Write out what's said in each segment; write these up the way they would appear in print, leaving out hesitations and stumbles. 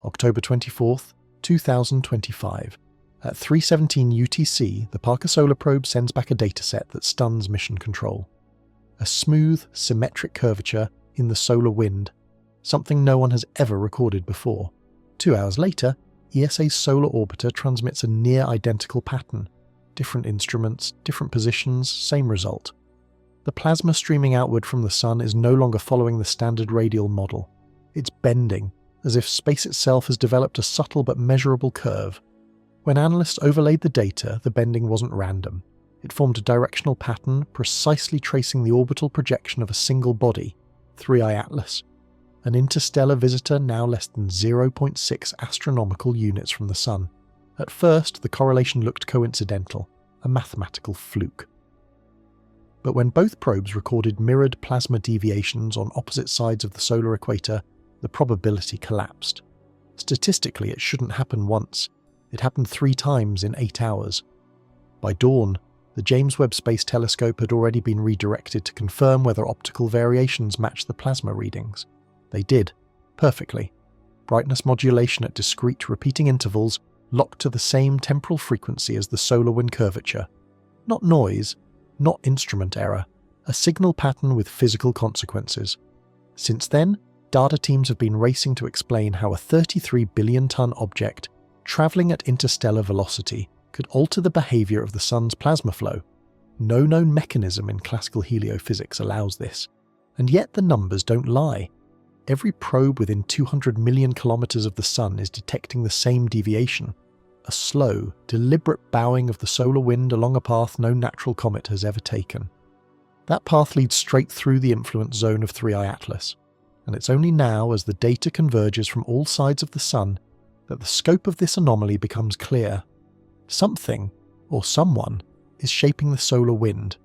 October 24th, 2025. At 3:17 UTC, the Parker Solar Probe sends back a dataset that stuns mission control. A smooth, symmetric curvature in the solar wind, something no one has ever recorded before. 2 hours later, ESA's solar orbiter transmits a near-identical pattern. Different instruments, different positions, same result. The plasma streaming outward from the Sun is no longer following the standard radial model. It's bending, as if space itself has developed a subtle but measurable curve. When analysts overlaid the data, the bending wasn't random. It formed a directional pattern precisely tracing the orbital projection of a single body, 3I Atlas, an interstellar visitor now less than 0.6 astronomical units from the Sun. At first, the correlation looked coincidental, a mathematical fluke. But when both probes recorded mirrored plasma deviations on opposite sides of the solar equator, the probability collapsed. Statistically, it shouldn't happen once. It happened 3 times in 8 hours. By dawn, the James Webb Space Telescope had already been redirected to confirm whether optical variations matched the plasma readings. They did, perfectly. Brightness modulation at discrete repeating intervals locked to the same temporal frequency as the solar wind curvature. Not noise, not instrument error, a signal pattern with physical consequences. Since then, data teams have been racing to explain how a 33 billion-ton object travelling at interstellar velocity could alter the behaviour of the Sun's plasma flow. No known mechanism in classical heliophysics allows this. And yet the numbers don't lie. Every probe within 200 million kilometres of the Sun is detecting the same deviation, a slow, deliberate bowing of the solar wind along a path no natural comet has ever taken. That path leads straight through the influence zone of 3I Atlas, and it's only now as the data converges from all sides of the Sun that the scope of this anomaly becomes clear. Something, or someone, is shaping the solar wind,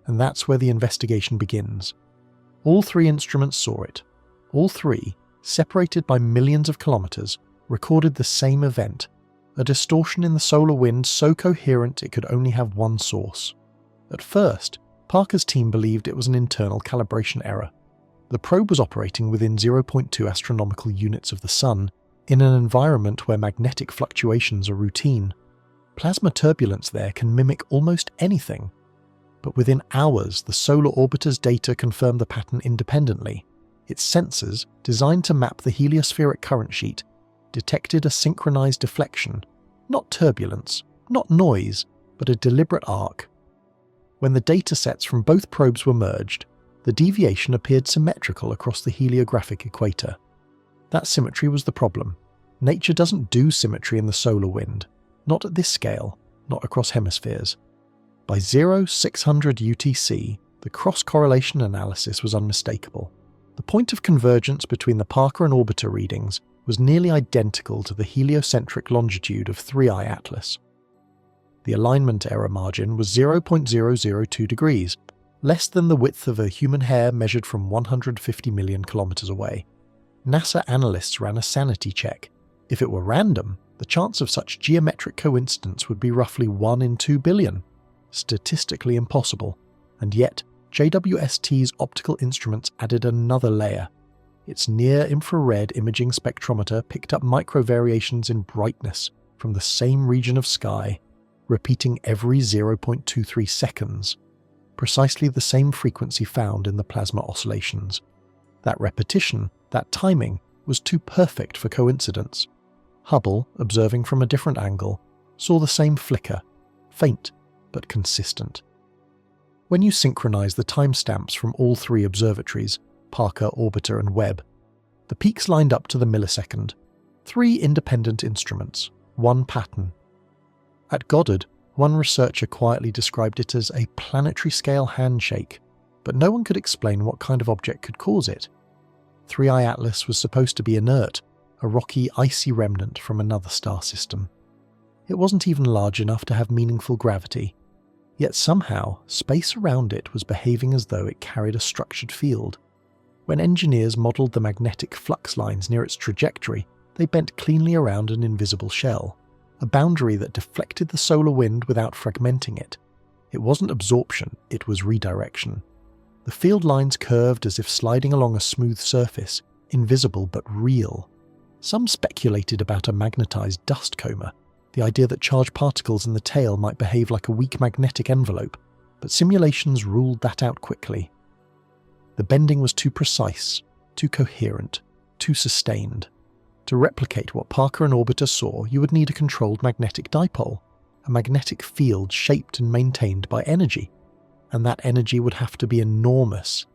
and that's where the investigation begins. All 3 instruments saw it. All 3, separated by millions of kilometres, recorded the same event, a distortion in the solar wind so coherent it could only have one source. At first, Parker's team believed it was an internal calibration error. The probe was operating within 0.2 astronomical units of the Sun, in an environment where magnetic fluctuations are routine. Plasma turbulence there can mimic almost anything. But within hours, the solar orbiter's data confirmed the pattern independently. Its sensors, designed to map the heliospheric current sheet, detected a synchronized deflection, not turbulence, not noise, but a deliberate arc. When the datasets from both probes were merged, the deviation appeared symmetrical across the heliographic equator. That symmetry was the problem. Nature doesn't do symmetry in the solar wind, not at this scale, not across hemispheres. By 0600 UTC, the cross-correlation analysis was unmistakable. The point of convergence between the Parker and orbiter readings was nearly identical to the heliocentric longitude of 3I Atlas. The alignment error margin was 0.002 degrees, less than the width of a human hair measured from 150 million kilometers away. NASA analysts ran a sanity check. If it were random, the chance of such geometric coincidence would be roughly 1 in 2 billion. Statistically impossible. And yet, JWST's optical instruments added another layer. Its near-infrared imaging spectrometer picked up micro-variations in brightness from the same region of sky, repeating every 0.23 seconds, precisely the same frequency found in the plasma oscillations. That repetition, that timing, was too perfect for coincidence. Hubble, observing from a different angle, saw the same flicker, faint but consistent. When you synchronize the timestamps from all 3 observatories, Parker, Orbiter and Webb, the peaks lined up to the millisecond. 3 independent instruments, 1 pattern. At Goddard, one researcher quietly described it as a planetary-scale handshake, but no one could explain what kind of object could cause it. 3I Atlas was supposed to be inert, a rocky, icy remnant from another star system. It wasn't even large enough to have meaningful gravity, yet somehow space around it was behaving as though it carried a structured field. When engineers modelled the magnetic flux lines near its trajectory, they bent cleanly around an invisible shell, a boundary that deflected the solar wind without fragmenting it. It wasn't absorption, it was redirection. The field lines curved as if sliding along a smooth surface, invisible but real. Some speculated about a magnetized dust coma, the idea that charged particles in the tail might behave like a weak magnetic envelope, but simulations ruled that out quickly. The bending was too precise, too coherent, too sustained. To replicate what Parker and Orbiter saw, you would need a controlled magnetic dipole, a magnetic field shaped and maintained by energy, and that energy would have to be enormous.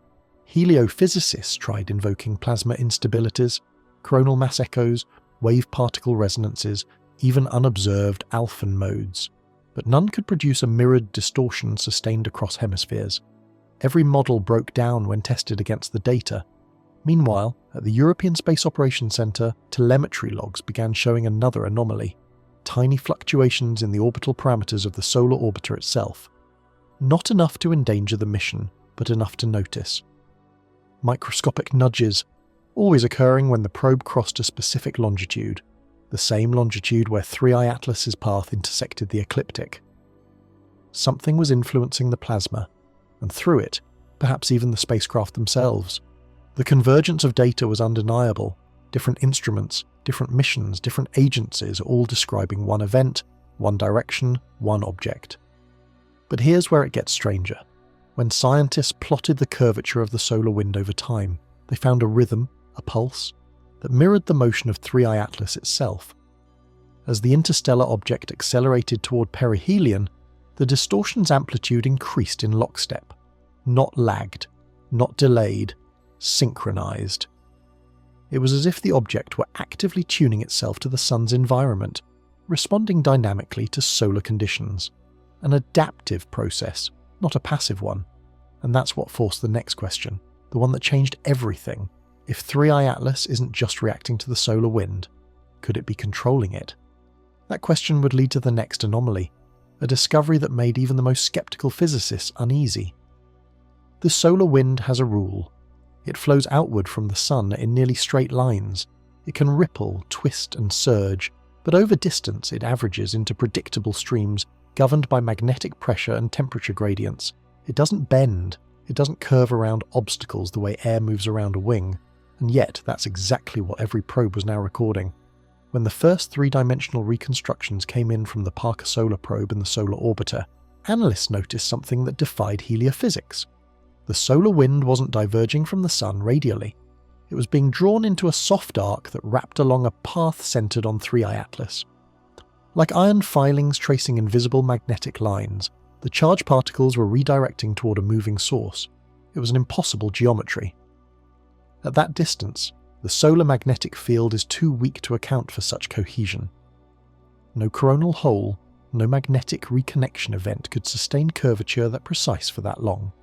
Heliophysicists tried invoking plasma instabilities, coronal mass echoes, wave-particle resonances, even unobserved Alphen modes, but none could produce a mirrored distortion sustained across hemispheres. Every model broke down when tested against the data. Meanwhile, at the European Space Operations Centre, telemetry logs began showing another anomaly: tiny fluctuations in the orbital parameters of the solar orbiter itself. Not enough to endanger the mission, but enough to notice. Microscopic nudges, always occurring when the probe crossed a specific longitude, the same longitude where 3I Atlas's path intersected the ecliptic. Something was influencing the plasma, and through it, perhaps even the spacecraft themselves. The convergence of data was undeniable. Different instruments, different missions, different agencies, all describing one event, one direction, one object. But here's where it gets stranger. When scientists plotted the curvature of the solar wind over time, they found a rhythm, a pulse, that mirrored the motion of 3I Atlas itself. As the interstellar object accelerated toward perihelion, the distortion's amplitude increased in lockstep. Not lagged, not delayed, synchronized. It was as if the object were actively tuning itself to the sun's environment, responding dynamically to solar conditions. An adaptive process, not a passive one. And that's what forced the next question, the one that changed everything. If 3I Atlas isn't just reacting to the solar wind, could it be controlling it? That question would lead to the next anomaly, a discovery that made even the most skeptical physicists uneasy. The solar wind has a rule. It flows outward from the sun in nearly straight lines. It can ripple, twist and surge, but over distance it averages into predictable streams governed by magnetic pressure and temperature gradients. It doesn't bend, it doesn't curve around obstacles the way air moves around a wing, and yet that's exactly what every probe was now recording. When the first three-dimensional reconstructions came in from the Parker Solar Probe and the Solar Orbiter, analysts noticed something that defied heliophysics. The solar wind wasn't diverging from the sun radially. It was being drawn into a soft arc that wrapped along a path centered on 3I Atlas. Like iron filings tracing invisible magnetic lines, the charged particles were redirecting toward a moving source. It was an impossible geometry. At that distance, the solar magnetic field is too weak to account for such cohesion. No coronal hole, no magnetic reconnection event could sustain curvature that precise for that long.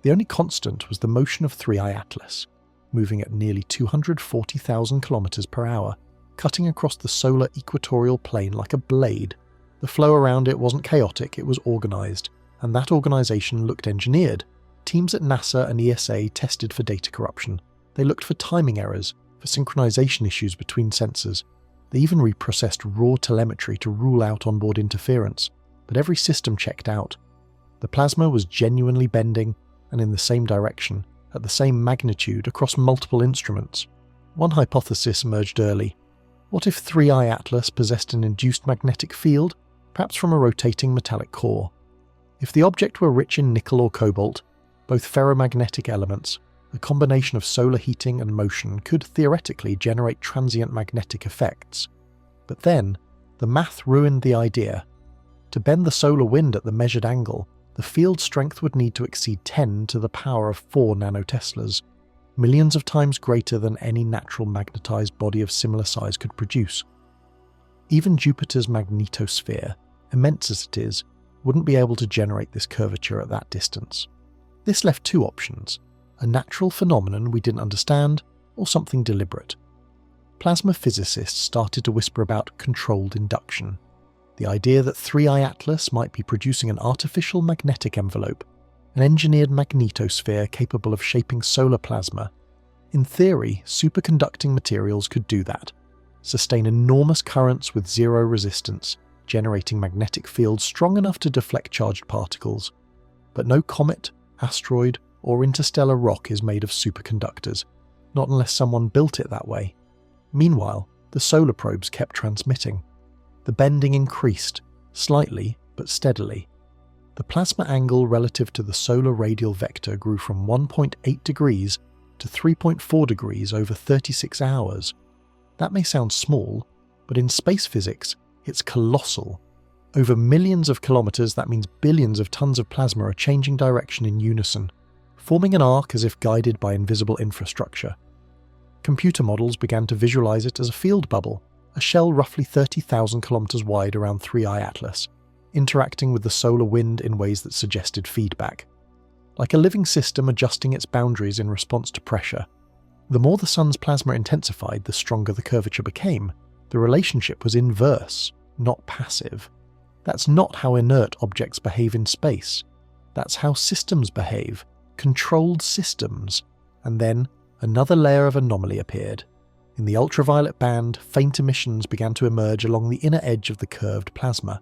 The only constant was the motion of 3I Atlas, moving at nearly 240,000 kilometers per hour, cutting across the solar equatorial plane like a blade. The flow around it wasn't chaotic, it was organized, and that organization looked engineered. Teams at NASA and ESA tested for data corruption. They looked for timing errors, for synchronization issues between sensors. They even reprocessed raw telemetry to rule out onboard interference, but every system checked out. The plasma was genuinely bending, and in the same direction, at the same magnitude across multiple instruments. One hypothesis emerged early. What if 3I Atlas possessed an induced magnetic field, perhaps from a rotating metallic core? If the object were rich in nickel or cobalt, both ferromagnetic elements, a combination of solar heating and motion could theoretically generate transient magnetic effects. But then, the math ruined the idea. To bend the solar wind at the measured angle, the field strength would need to exceed 10 to the power of 4 nanoteslas, millions of times greater than any natural magnetized body of similar size could produce. Even Jupiter's magnetosphere, immense as it is, wouldn't be able to generate this curvature at that distance. This left two options: a natural phenomenon we didn't understand, or something deliberate. Plasma physicists started to whisper about controlled induction. The idea that 3I Atlas might be producing an artificial magnetic envelope, an engineered magnetosphere capable of shaping solar plasma. In theory, superconducting materials could do that, sustain enormous currents with zero resistance, generating magnetic fields strong enough to deflect charged particles. But no comet, asteroid, or interstellar rock is made of superconductors, not unless someone built it that way. Meanwhile, the solar probes kept transmitting. The bending increased, slightly but steadily. The plasma angle relative to the solar radial vector grew from 1.8 degrees to 3.4 degrees over 36 hours. That may sound small, but in space physics, it's colossal. Over millions of kilometers, that means billions of tons of plasma are changing direction in unison, forming an arc as if guided by invisible infrastructure. Computer models began to visualize it as a field bubble, a shell roughly 30,000 kilometers wide around 3I Atlas, interacting with the solar wind in ways that suggested feedback. Like a living system adjusting its boundaries in response to pressure. The more the sun's plasma intensified, the stronger the curvature became. The relationship was inverse, not passive. That's not how inert objects behave in space. That's how systems behave, controlled systems. And then another layer of anomaly appeared. In the ultraviolet band, faint emissions began to emerge along the inner edge of the curved plasma.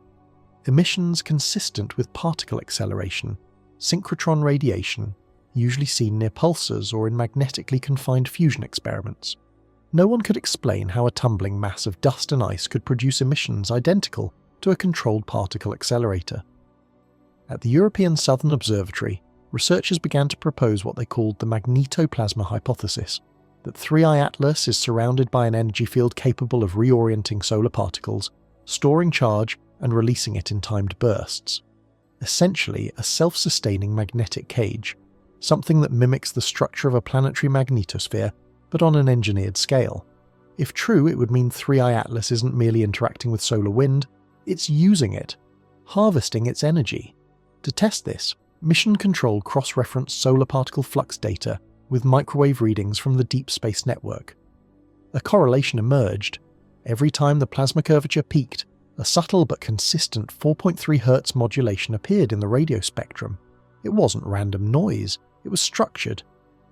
Emissions consistent with particle acceleration, synchrotron radiation, usually seen near pulsars or in magnetically confined fusion experiments. No one could explain how a tumbling mass of dust and ice could produce emissions identical to a controlled particle accelerator. At the European Southern Observatory, researchers began to propose what they called the magnetoplasma hypothesis, that 3I Atlas is surrounded by an energy field capable of reorienting solar particles, storing charge and releasing it in timed bursts. Essentially a self-sustaining magnetic cage, something that mimics the structure of a planetary magnetosphere, but on an engineered scale. If true, it would mean 3I Atlas isn't merely interacting with solar wind, it's using it, harvesting its energy. To test this, mission-controlled cross-reference solar particle flux data with microwave readings from the Deep Space Network. A correlation emerged. Every time the plasma curvature peaked, a subtle but consistent 4.3 Hz modulation appeared in the radio spectrum. It wasn't random noise, it was structured,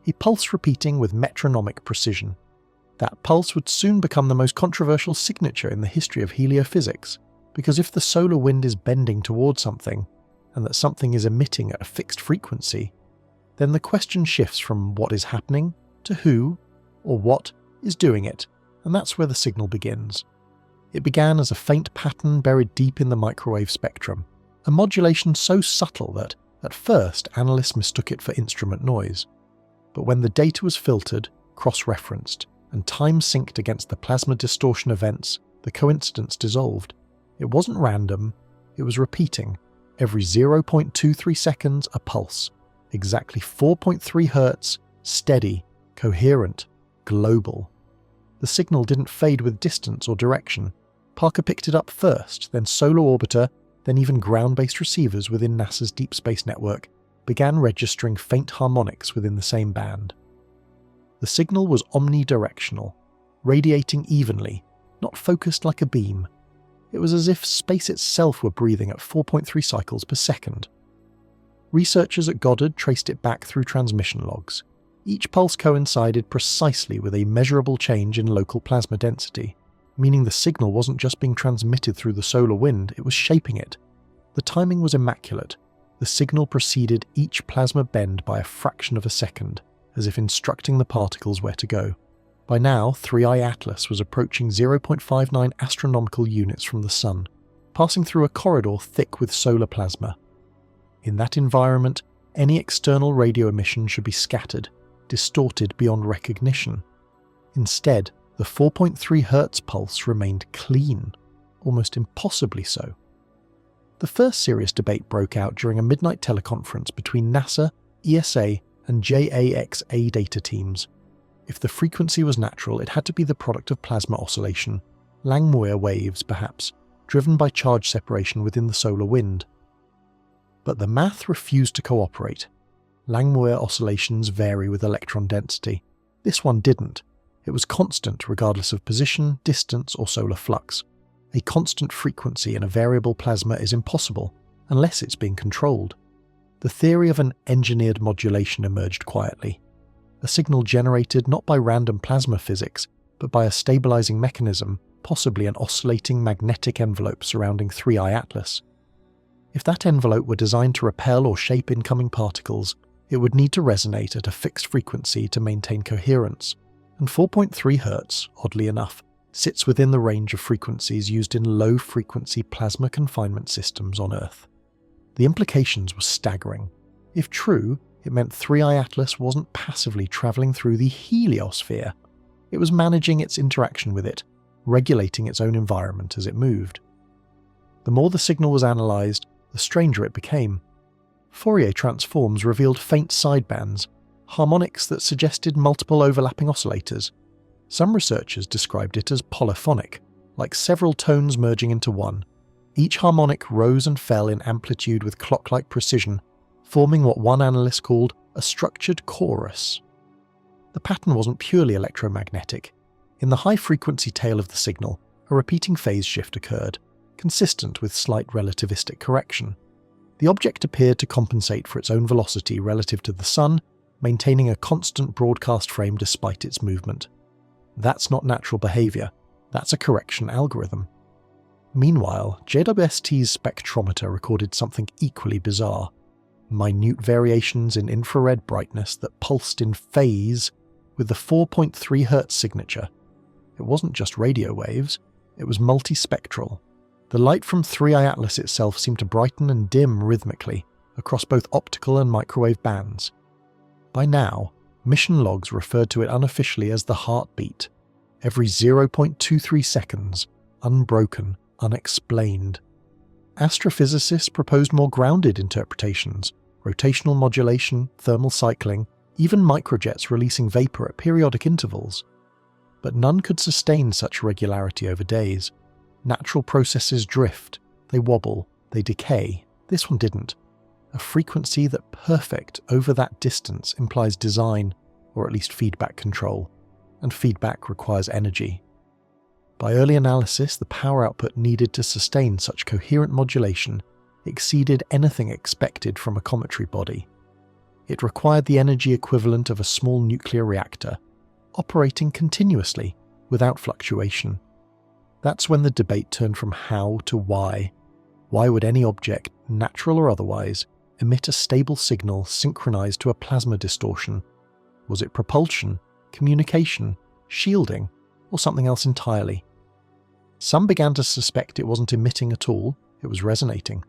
a pulse repeating with metronomic precision. That pulse would soon become the most controversial signature in the history of heliophysics, because if the solar wind is bending towards something, and that something is emitting at a fixed frequency, then the question shifts from what is happening to who or what is doing it, and that's where the signal begins. It began as a faint pattern buried deep in the microwave spectrum, a modulation so subtle that, at first, analysts mistook it for instrument noise. But when the data was filtered, cross-referenced, and time-synced against the plasma distortion events, the coincidence dissolved. It wasn't random, it was repeating, every 0.23 seconds a pulse, exactly 4.3 Hz, steady, coherent, global. The signal didn't fade with distance or direction. Parker picked it up first, then Solar Orbiter, then even ground-based receivers within NASA's Deep Space Network began registering faint harmonics within the same band. The signal was omnidirectional, radiating evenly, not focused like a beam. It was as if space itself were breathing at 4.3 cycles per second. Researchers at Goddard traced it back through transmission logs. Each pulse coincided precisely with a measurable change in local plasma density, meaning the signal wasn't just being transmitted through the solar wind, it was shaping it. The timing was immaculate. The signal preceded each plasma bend by a fraction of a second, as if instructing the particles where to go. By now, 3I Atlas was approaching 0.59 astronomical units from the Sun, passing through a corridor thick with solar plasma. In that environment, any external radio emission should be scattered, distorted beyond recognition. Instead, the 4.3 Hz pulse remained clean, almost impossibly so. The first serious debate broke out during a midnight teleconference between NASA, ESA, and JAXA data teams. If the frequency was natural, it had to be the product of plasma oscillation, Langmuir waves perhaps, driven by charge separation within the solar wind. But the math refused to cooperate. Langmuir oscillations vary with electron density. This one didn't. It was constant regardless of position, distance, or solar flux. A constant frequency in a variable plasma is impossible, unless it's being controlled. The theory of an engineered modulation emerged quietly. A signal generated not by random plasma physics, but by a stabilizing mechanism, possibly an oscillating magnetic envelope surrounding 3I Atlas. If that envelope were designed to repel or shape incoming particles, it would need to resonate at a fixed frequency to maintain coherence, and 4.3 Hz, oddly enough, sits within the range of frequencies used in low-frequency plasma confinement systems on Earth. The implications were staggering. If true, it meant 3I Atlas wasn't passively travelling through the heliosphere. It was managing its interaction with it, regulating its own environment as it moved. The more the signal was analysed, the stranger it became. Fourier transforms revealed faint sidebands, harmonics that suggested multiple overlapping oscillators. Some researchers described it as polyphonic, like several tones merging into one. Each harmonic rose and fell in amplitude with clock-like precision, forming what one analyst called a structured chorus. The pattern wasn't purely electromagnetic. In the high-frequency tail of the signal, a repeating phase shift occurred, consistent with slight relativistic correction. The object appeared to compensate for its own velocity relative to the Sun, maintaining a constant broadcast frame despite its movement. That's not natural behaviour, that's a correction algorithm. Meanwhile, JWST's spectrometer recorded something equally bizarre. Minute variations in infrared brightness that pulsed in phase with the 4.3 Hz signature. It wasn't just radio waves, it was multispectral. The light from 3I Atlas itself seemed to brighten and dim rhythmically across both optical and microwave bands. By now, mission logs referred to it unofficially as the heartbeat. Every 0.23 seconds, unbroken, unexplained. Astrophysicists proposed more grounded interpretations, rotational modulation, thermal cycling, even microjets releasing vapor at periodic intervals. But none could sustain such regularity over days. Natural processes drift, they wobble, they decay. This one didn't. A frequency that perfect over that distance implies design, or at least feedback control, and feedback requires energy. By early analysis, the power output needed to sustain such coherent modulation exceeded anything expected from a cometary body. It required the energy equivalent of a small nuclear reactor, operating continuously, without fluctuation. That's when the debate turned from how to why. Why would any object, natural or otherwise, emit a stable signal synchronized to a plasma distortion? Was it propulsion, communication, shielding, or something else entirely? Some began to suspect it wasn't emitting at all, it was resonating.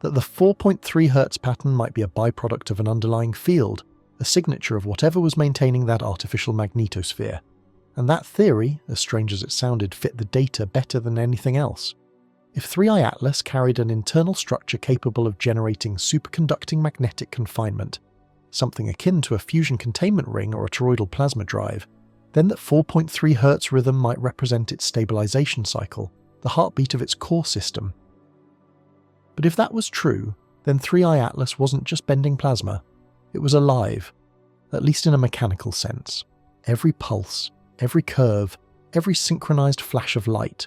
That the 4.3 Hz pattern might be a byproduct of an underlying field, a signature of whatever was maintaining that artificial magnetosphere. And that theory, as strange as it sounded, fit the data better than anything else. If 3I Atlas carried an internal structure capable of generating superconducting magnetic confinement, something akin to a fusion containment ring or a toroidal plasma drive, then that 4.3 Hz rhythm might represent its stabilization cycle, the heartbeat of its core system. But if that was true, then 3I Atlas wasn't just bending plasma, it was alive, at least in a mechanical sense. Every pulse, every curve, every synchronized flash of light,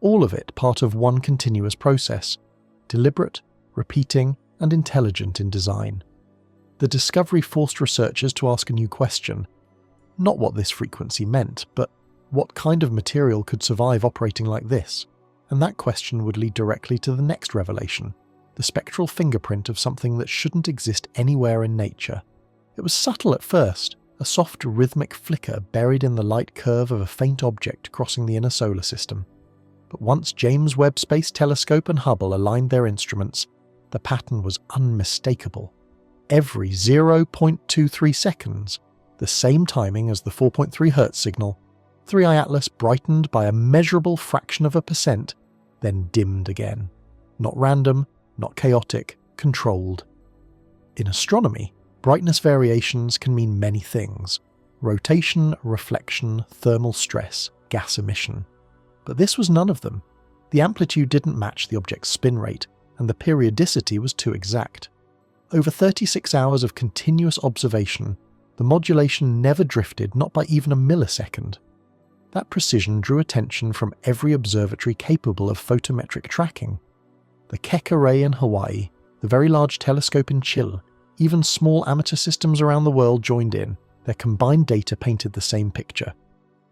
all of it part of one continuous process, deliberate, repeating, and intelligent in design. The discovery forced researchers to ask a new question. Not what this frequency meant, but what kind of material could survive operating like this? And that question would lead directly to the next revelation, the spectral fingerprint of something that shouldn't exist anywhere in nature. It was subtle at first, a soft rhythmic flicker buried in the light curve of a faint object crossing the inner solar system. But once James Webb Space Telescope and Hubble aligned their instruments, the pattern was unmistakable. Every 0.23 seconds, the same timing as the 4.3 Hz signal, 3I Atlas brightened by a measurable fraction of a percent, then dimmed again. Not random, not chaotic, controlled. In astronomy, brightness variations can mean many things: rotation, reflection, thermal stress, gas emission. But this was none of them. The amplitude didn't match the object's spin rate, and the periodicity was too exact. Over 36 hours of continuous observation, the modulation never drifted, not by even a millisecond. That precision drew attention from every observatory capable of photometric tracking. The Keck Array in Hawaii, the Very Large Telescope in Chile, even small amateur systems around the world joined in. Their combined data painted the same picture.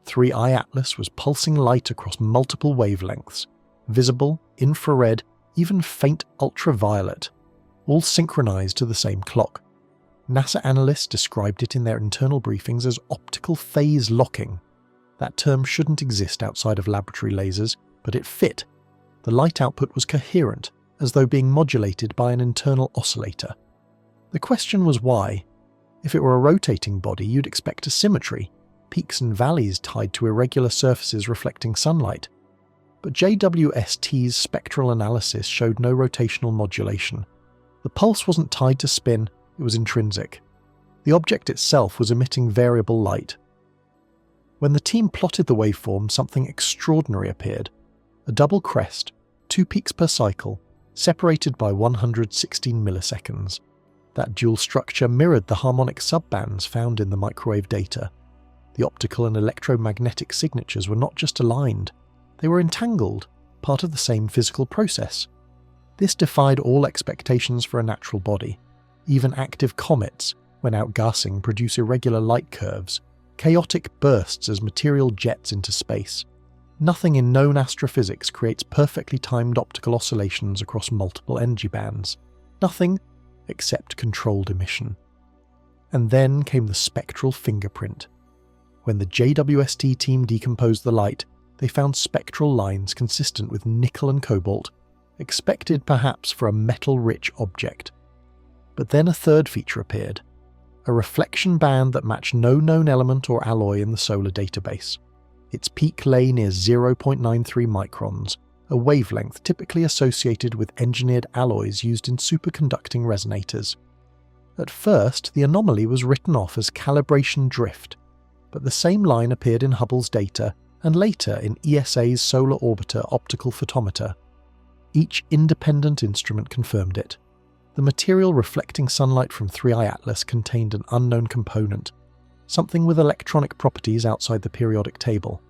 3I Atlas was pulsing light across multiple wavelengths, visible, infrared, even faint ultraviolet, all synchronized to the same clock. NASA analysts described it in their internal briefings as optical phase locking. That term shouldn't exist outside of laboratory lasers, but it fit. The light output was coherent, as though being modulated by an internal oscillator. The question was why. If it were a rotating body, you'd expect asymmetry, peaks and valleys tied to irregular surfaces reflecting sunlight. But JWST's spectral analysis showed no rotational modulation. The pulse wasn't tied to spin, it was intrinsic. The object itself was emitting variable light. When the team plotted the waveform, something extraordinary appeared. A double crest, 2 peaks per cycle, separated by 116 milliseconds. That dual structure mirrored the harmonic subbands found in the microwave data. The optical and electromagnetic signatures were not just aligned, they were entangled, part of the same physical process. This defied all expectations for a natural body. Even active comets, when outgassing, produce irregular light curves, chaotic bursts as material jets into space. Nothing in known astrophysics creates perfectly timed optical oscillations across multiple energy bands. Nothing except controlled emission. And then came the spectral fingerprint. When the JWST team decomposed the light, they found spectral lines consistent with nickel and cobalt, expected perhaps for a metal-rich object. But then a third feature appeared, a reflection band that matched no known element or alloy in the solar database. Its peak lay near 0.93 microns, a wavelength typically associated with engineered alloys used in superconducting resonators. At first, the anomaly was written off as calibration drift, but the same line appeared in Hubble's data and later in ESA's Solar Orbiter optical photometer. Each independent instrument confirmed it. The material reflecting sunlight from 3I Atlas contained an unknown component, something with electronic properties outside the periodic table.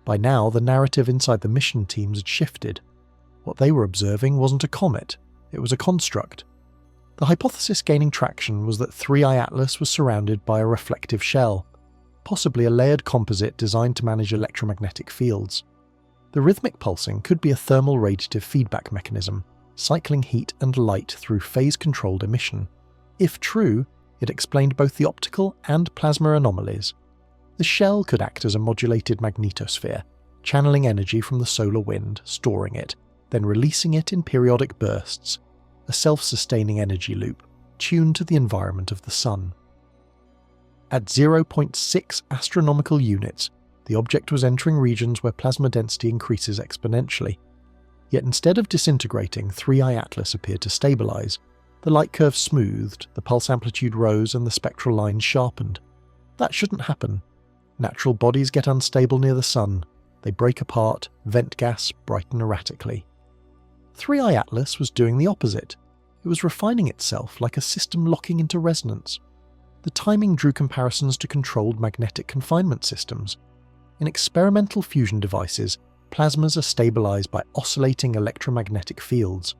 By now, the narrative inside the mission teams had shifted. What they were observing wasn't a comet, it was a construct. The hypothesis gaining traction was that 3I Atlas was surrounded by a reflective shell, possibly a layered composite designed to manage electromagnetic fields. The rhythmic pulsing could be a thermal radiative feedback mechanism, cycling heat and light through phase-controlled emission. If true, it explained both the optical and plasma anomalies. The shell could act as a modulated magnetosphere, channeling energy from the solar wind, storing it, then releasing it in periodic bursts, a self-sustaining energy loop, tuned to the environment of the Sun. At 0.6 astronomical units, the object was entering regions where plasma density increases exponentially. Yet instead of disintegrating, 3I Atlas appeared to stabilize. The light curve smoothed, the pulse amplitude rose, and the spectral lines sharpened. That shouldn't happen. Natural bodies get unstable near the Sun. They break apart, vent gas, brighten erratically. 3I Atlas was doing the opposite. It was refining itself like a system locking into resonance. The timing drew comparisons to controlled magnetic confinement systems. In experimental fusion devices, plasmas are stabilized by oscillating electromagnetic fields,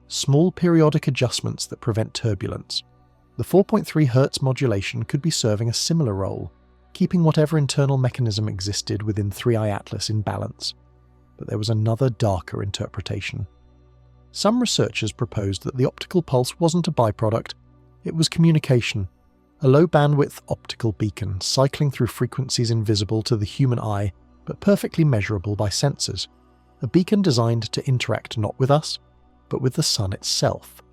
small periodic adjustments that prevent turbulence. The 4.3 Hz modulation could be serving a similar role, keeping whatever internal mechanism existed within 3I Atlas in balance. But there was another darker interpretation. Some researchers proposed that the optical pulse wasn't a byproduct, it was communication, a low-bandwidth optical beacon cycling through frequencies invisible to the human eye but perfectly measurable by sensors, a beacon designed to interact not with us, but with the Sun itself.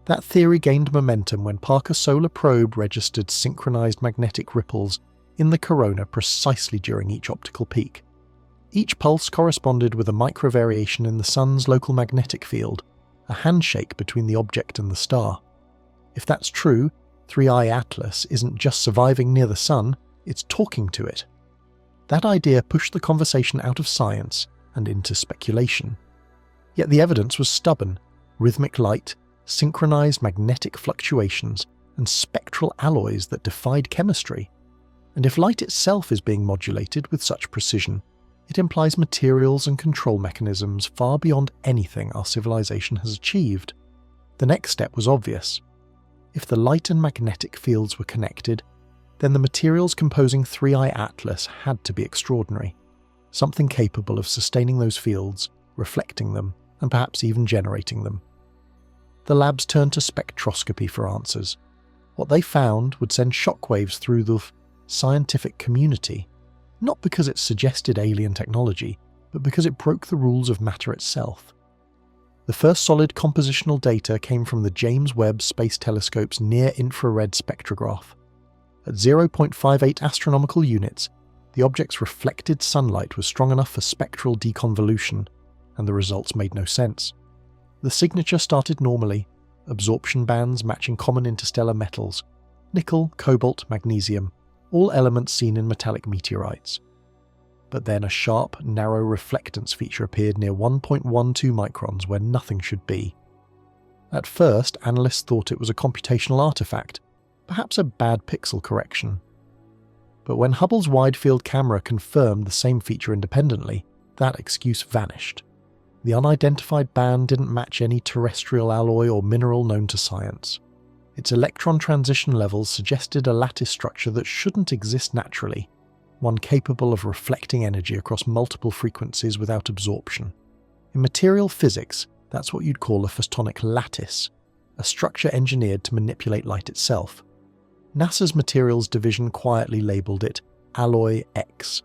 That theory gained momentum when Parker's solar probe registered synchronized magnetic ripples in the corona precisely during each optical peak. Each pulse corresponded with a microvariation in the Sun's local magnetic field, a handshake between the object and the star. If that's true, 3I Atlas isn't just surviving near the Sun, it's talking to it. That idea pushed the conversation out of science and into speculation. Yet the evidence was stubborn: rhythmic light, synchronized magnetic fluctuations, and spectral alloys that defied chemistry. And if light itself is being modulated with such precision, it implies materials and control mechanisms far beyond anything our civilization has achieved. The next step was obvious. If the light and magnetic fields were connected, then the materials composing 3I Atlas had to be extraordinary, something capable of sustaining those fields, reflecting them, and perhaps even generating them. The labs turned to spectroscopy for answers. What they found would send shockwaves through the scientific community, not because it suggested alien technology, but because it broke the rules of matter itself. The first solid compositional data came from the James Webb Space Telescope's near-infrared spectrograph. At 0.58 astronomical units, the object's reflected sunlight was strong enough for spectral deconvolution, and the results made no sense. The signature started normally, absorption bands matching common interstellar metals, nickel, cobalt, magnesium, all elements seen in metallic meteorites. But then a sharp, narrow reflectance feature appeared near 1.12 microns where nothing should be. At first, analysts thought it was a computational artifact, perhaps a bad pixel correction. But when Hubble's wide-field camera confirmed the same feature independently, that excuse vanished. The unidentified band didn't match any terrestrial alloy or mineral known to science. Its electron transition levels suggested a lattice structure that shouldn't exist naturally, one capable of reflecting energy across multiple frequencies without absorption. In material physics, that's what you'd call a photonic lattice, a structure engineered to manipulate light itself. NASA's materials division quietly labelled it Alloy X.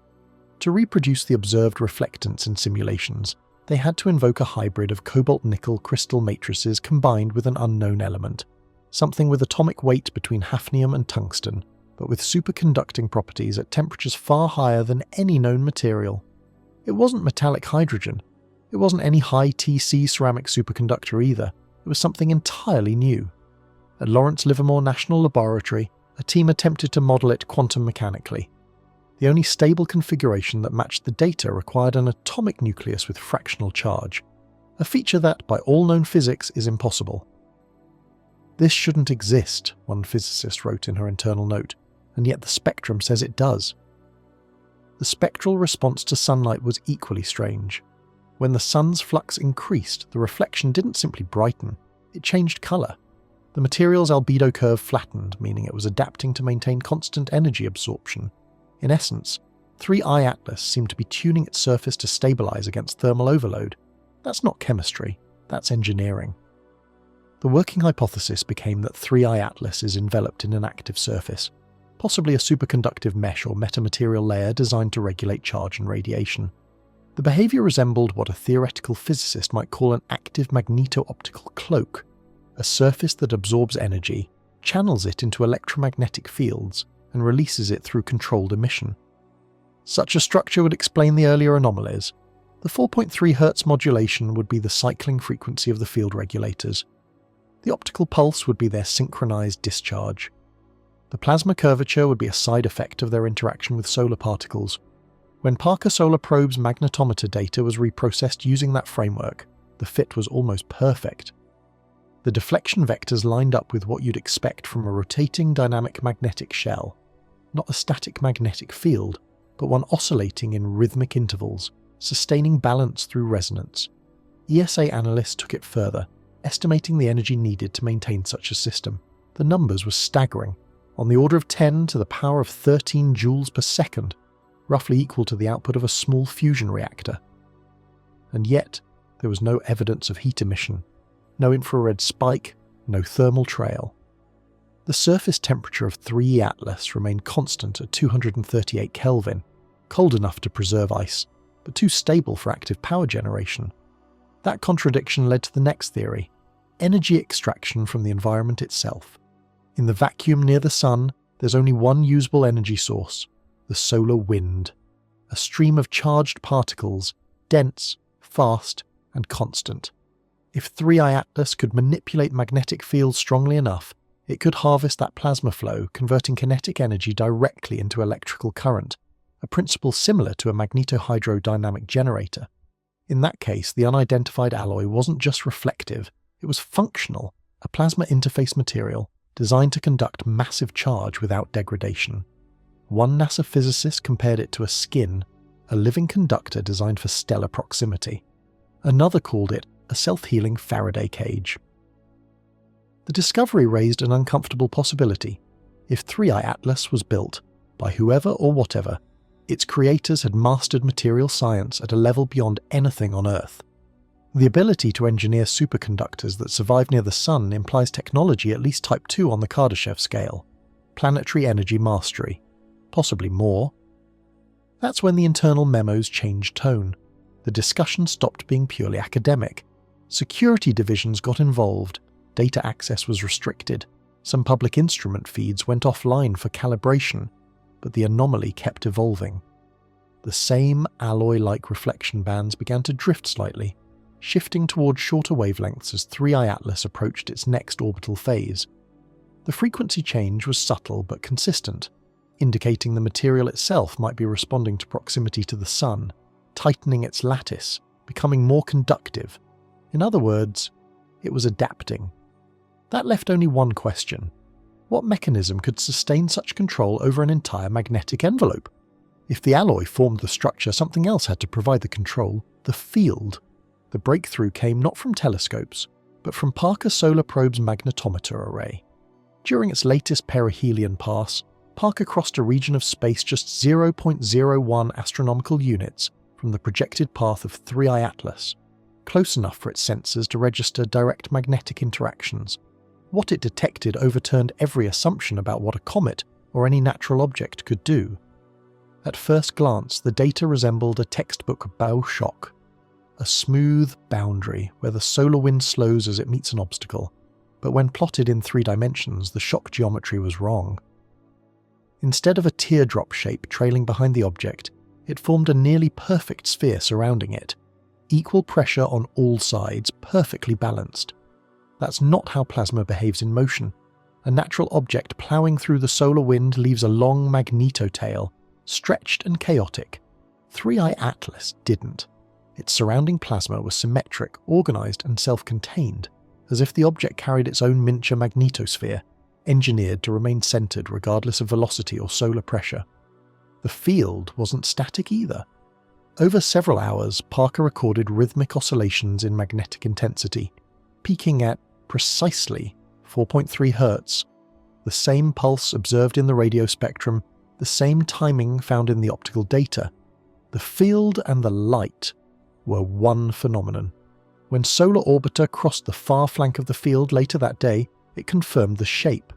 To reproduce the observed reflectance in simulations, they had to invoke a hybrid of cobalt-nickel crystal matrices combined with an unknown element, something with atomic weight between hafnium and tungsten, but with superconducting properties at temperatures far higher than any known material. It wasn't metallic hydrogen. It wasn't any high TC ceramic superconductor either. It was something entirely new. At Lawrence Livermore National Laboratory, a team attempted to model it quantum mechanically. The only stable configuration that matched the data required an atomic nucleus with fractional charge, a feature that, by all known physics, is impossible. "This shouldn't exist," one physicist wrote in her internal note, and yet the spectrum says it does. The spectral response to sunlight was equally strange. When the sun's flux increased, the reflection didn't simply brighten, it changed colour. The material's albedo curve flattened, meaning it was adapting to maintain constant energy absorption. In essence, 3I Atlas seemed to be tuning its surface to stabilize against thermal overload. That's not chemistry, that's engineering. The working hypothesis became that 3I Atlas is enveloped in an active surface, possibly a superconductive mesh or metamaterial layer designed to regulate charge and radiation. The behavior resembled what a theoretical physicist might call an active magneto-optical cloak, a surface that absorbs energy, channels it into electromagnetic fields, and releases it through controlled emission. Such a structure would explain the earlier anomalies. The 4.3 Hz modulation would be the cycling frequency of the field regulators. The optical pulse would be their synchronized discharge. The plasma curvature would be a side effect of their interaction with solar particles. When Parker Solar Probe's magnetometer data was reprocessed using that framework, the fit was almost perfect. The deflection vectors lined up with what you'd expect from a rotating dynamic magnetic shell. Not a static magnetic field, but one oscillating in rhythmic intervals, sustaining balance through resonance. ESA analysts took it further, estimating the energy needed to maintain such a system. The numbers were staggering, on the order of 10 to the power of 13 joules per second, roughly equal to the output of a small fusion reactor. And yet, there was no evidence of heat emission, no infrared spike, no thermal trail. The surface temperature of 3E Atlas remained constant at 238 Kelvin, cold enough to preserve ice, but too stable for active power generation. That contradiction led to the next theory: energy extraction from the environment itself. In the vacuum near the sun, there's only one usable energy source: the solar wind, a stream of charged particles, dense, fast, and constant. If 3I Atlas could manipulate magnetic fields strongly enough, it could harvest that plasma flow, converting kinetic energy directly into electrical current, a principle similar to a magnetohydrodynamic generator. In that case, the unidentified alloy wasn't just reflective, it was functional, a plasma interface material designed to conduct massive charge without degradation. One NASA physicist compared it to a skin, a living conductor designed for stellar proximity. Another called it a self-healing Faraday cage. The discovery raised an uncomfortable possibility. If 3I Atlas was built, by whoever or whatever, its creators had mastered material science at a level beyond anything on Earth. The ability to engineer superconductors that survive near the Sun implies technology at least Type 2 on the Kardashev scale, planetary energy mastery, possibly more. That's when the internal memos changed tone. The discussion stopped being purely academic. Security divisions got involved, data access was restricted, some public instrument feeds went offline for calibration, but the anomaly kept evolving. The same alloy-like reflection bands began to drift slightly, shifting towards shorter wavelengths as 3I Atlas approached its next orbital phase. The frequency change was subtle but consistent, indicating the material itself might be responding to proximity to the Sun, tightening its lattice, becoming more conductive. In other words, it was adapting. That left only one question. What mechanism could sustain such control over an entire magnetic envelope? If the alloy formed the structure, something else had to provide the control: the field. The breakthrough came not from telescopes, but from Parker Solar Probe's magnetometer array. During its latest perihelion pass, Parker crossed a region of space just 0.01 astronomical units from the projected path of 3I Atlas, close enough for its sensors to register direct magnetic interactions. What it detected overturned every assumption about what a comet or any natural object could do. At first glance, the data resembled a textbook bow shock, a smooth boundary where the solar wind slows as it meets an obstacle, but when plotted in 3 dimensions, the shock geometry was wrong. Instead of a teardrop shape trailing behind the object, it formed a nearly perfect sphere surrounding it, equal pressure on all sides, perfectly balanced. That's not how plasma behaves in motion. A natural object ploughing through the solar wind leaves a long magnetotail, stretched and chaotic. 3I Atlas didn't. Its surrounding plasma was symmetric, organised and self-contained, as if the object carried its own miniature magnetosphere, engineered to remain centred regardless of velocity or solar pressure. The field wasn't static either. Over several hours, Parker recorded rhythmic oscillations in magnetic intensity, peaking at precisely 4.3 Hz, the same pulse observed in the radio spectrum, the same timing found in the optical data. The field and the light were one phenomenon. When Solar Orbiter crossed the far flank of the field later that day, it confirmed the shape.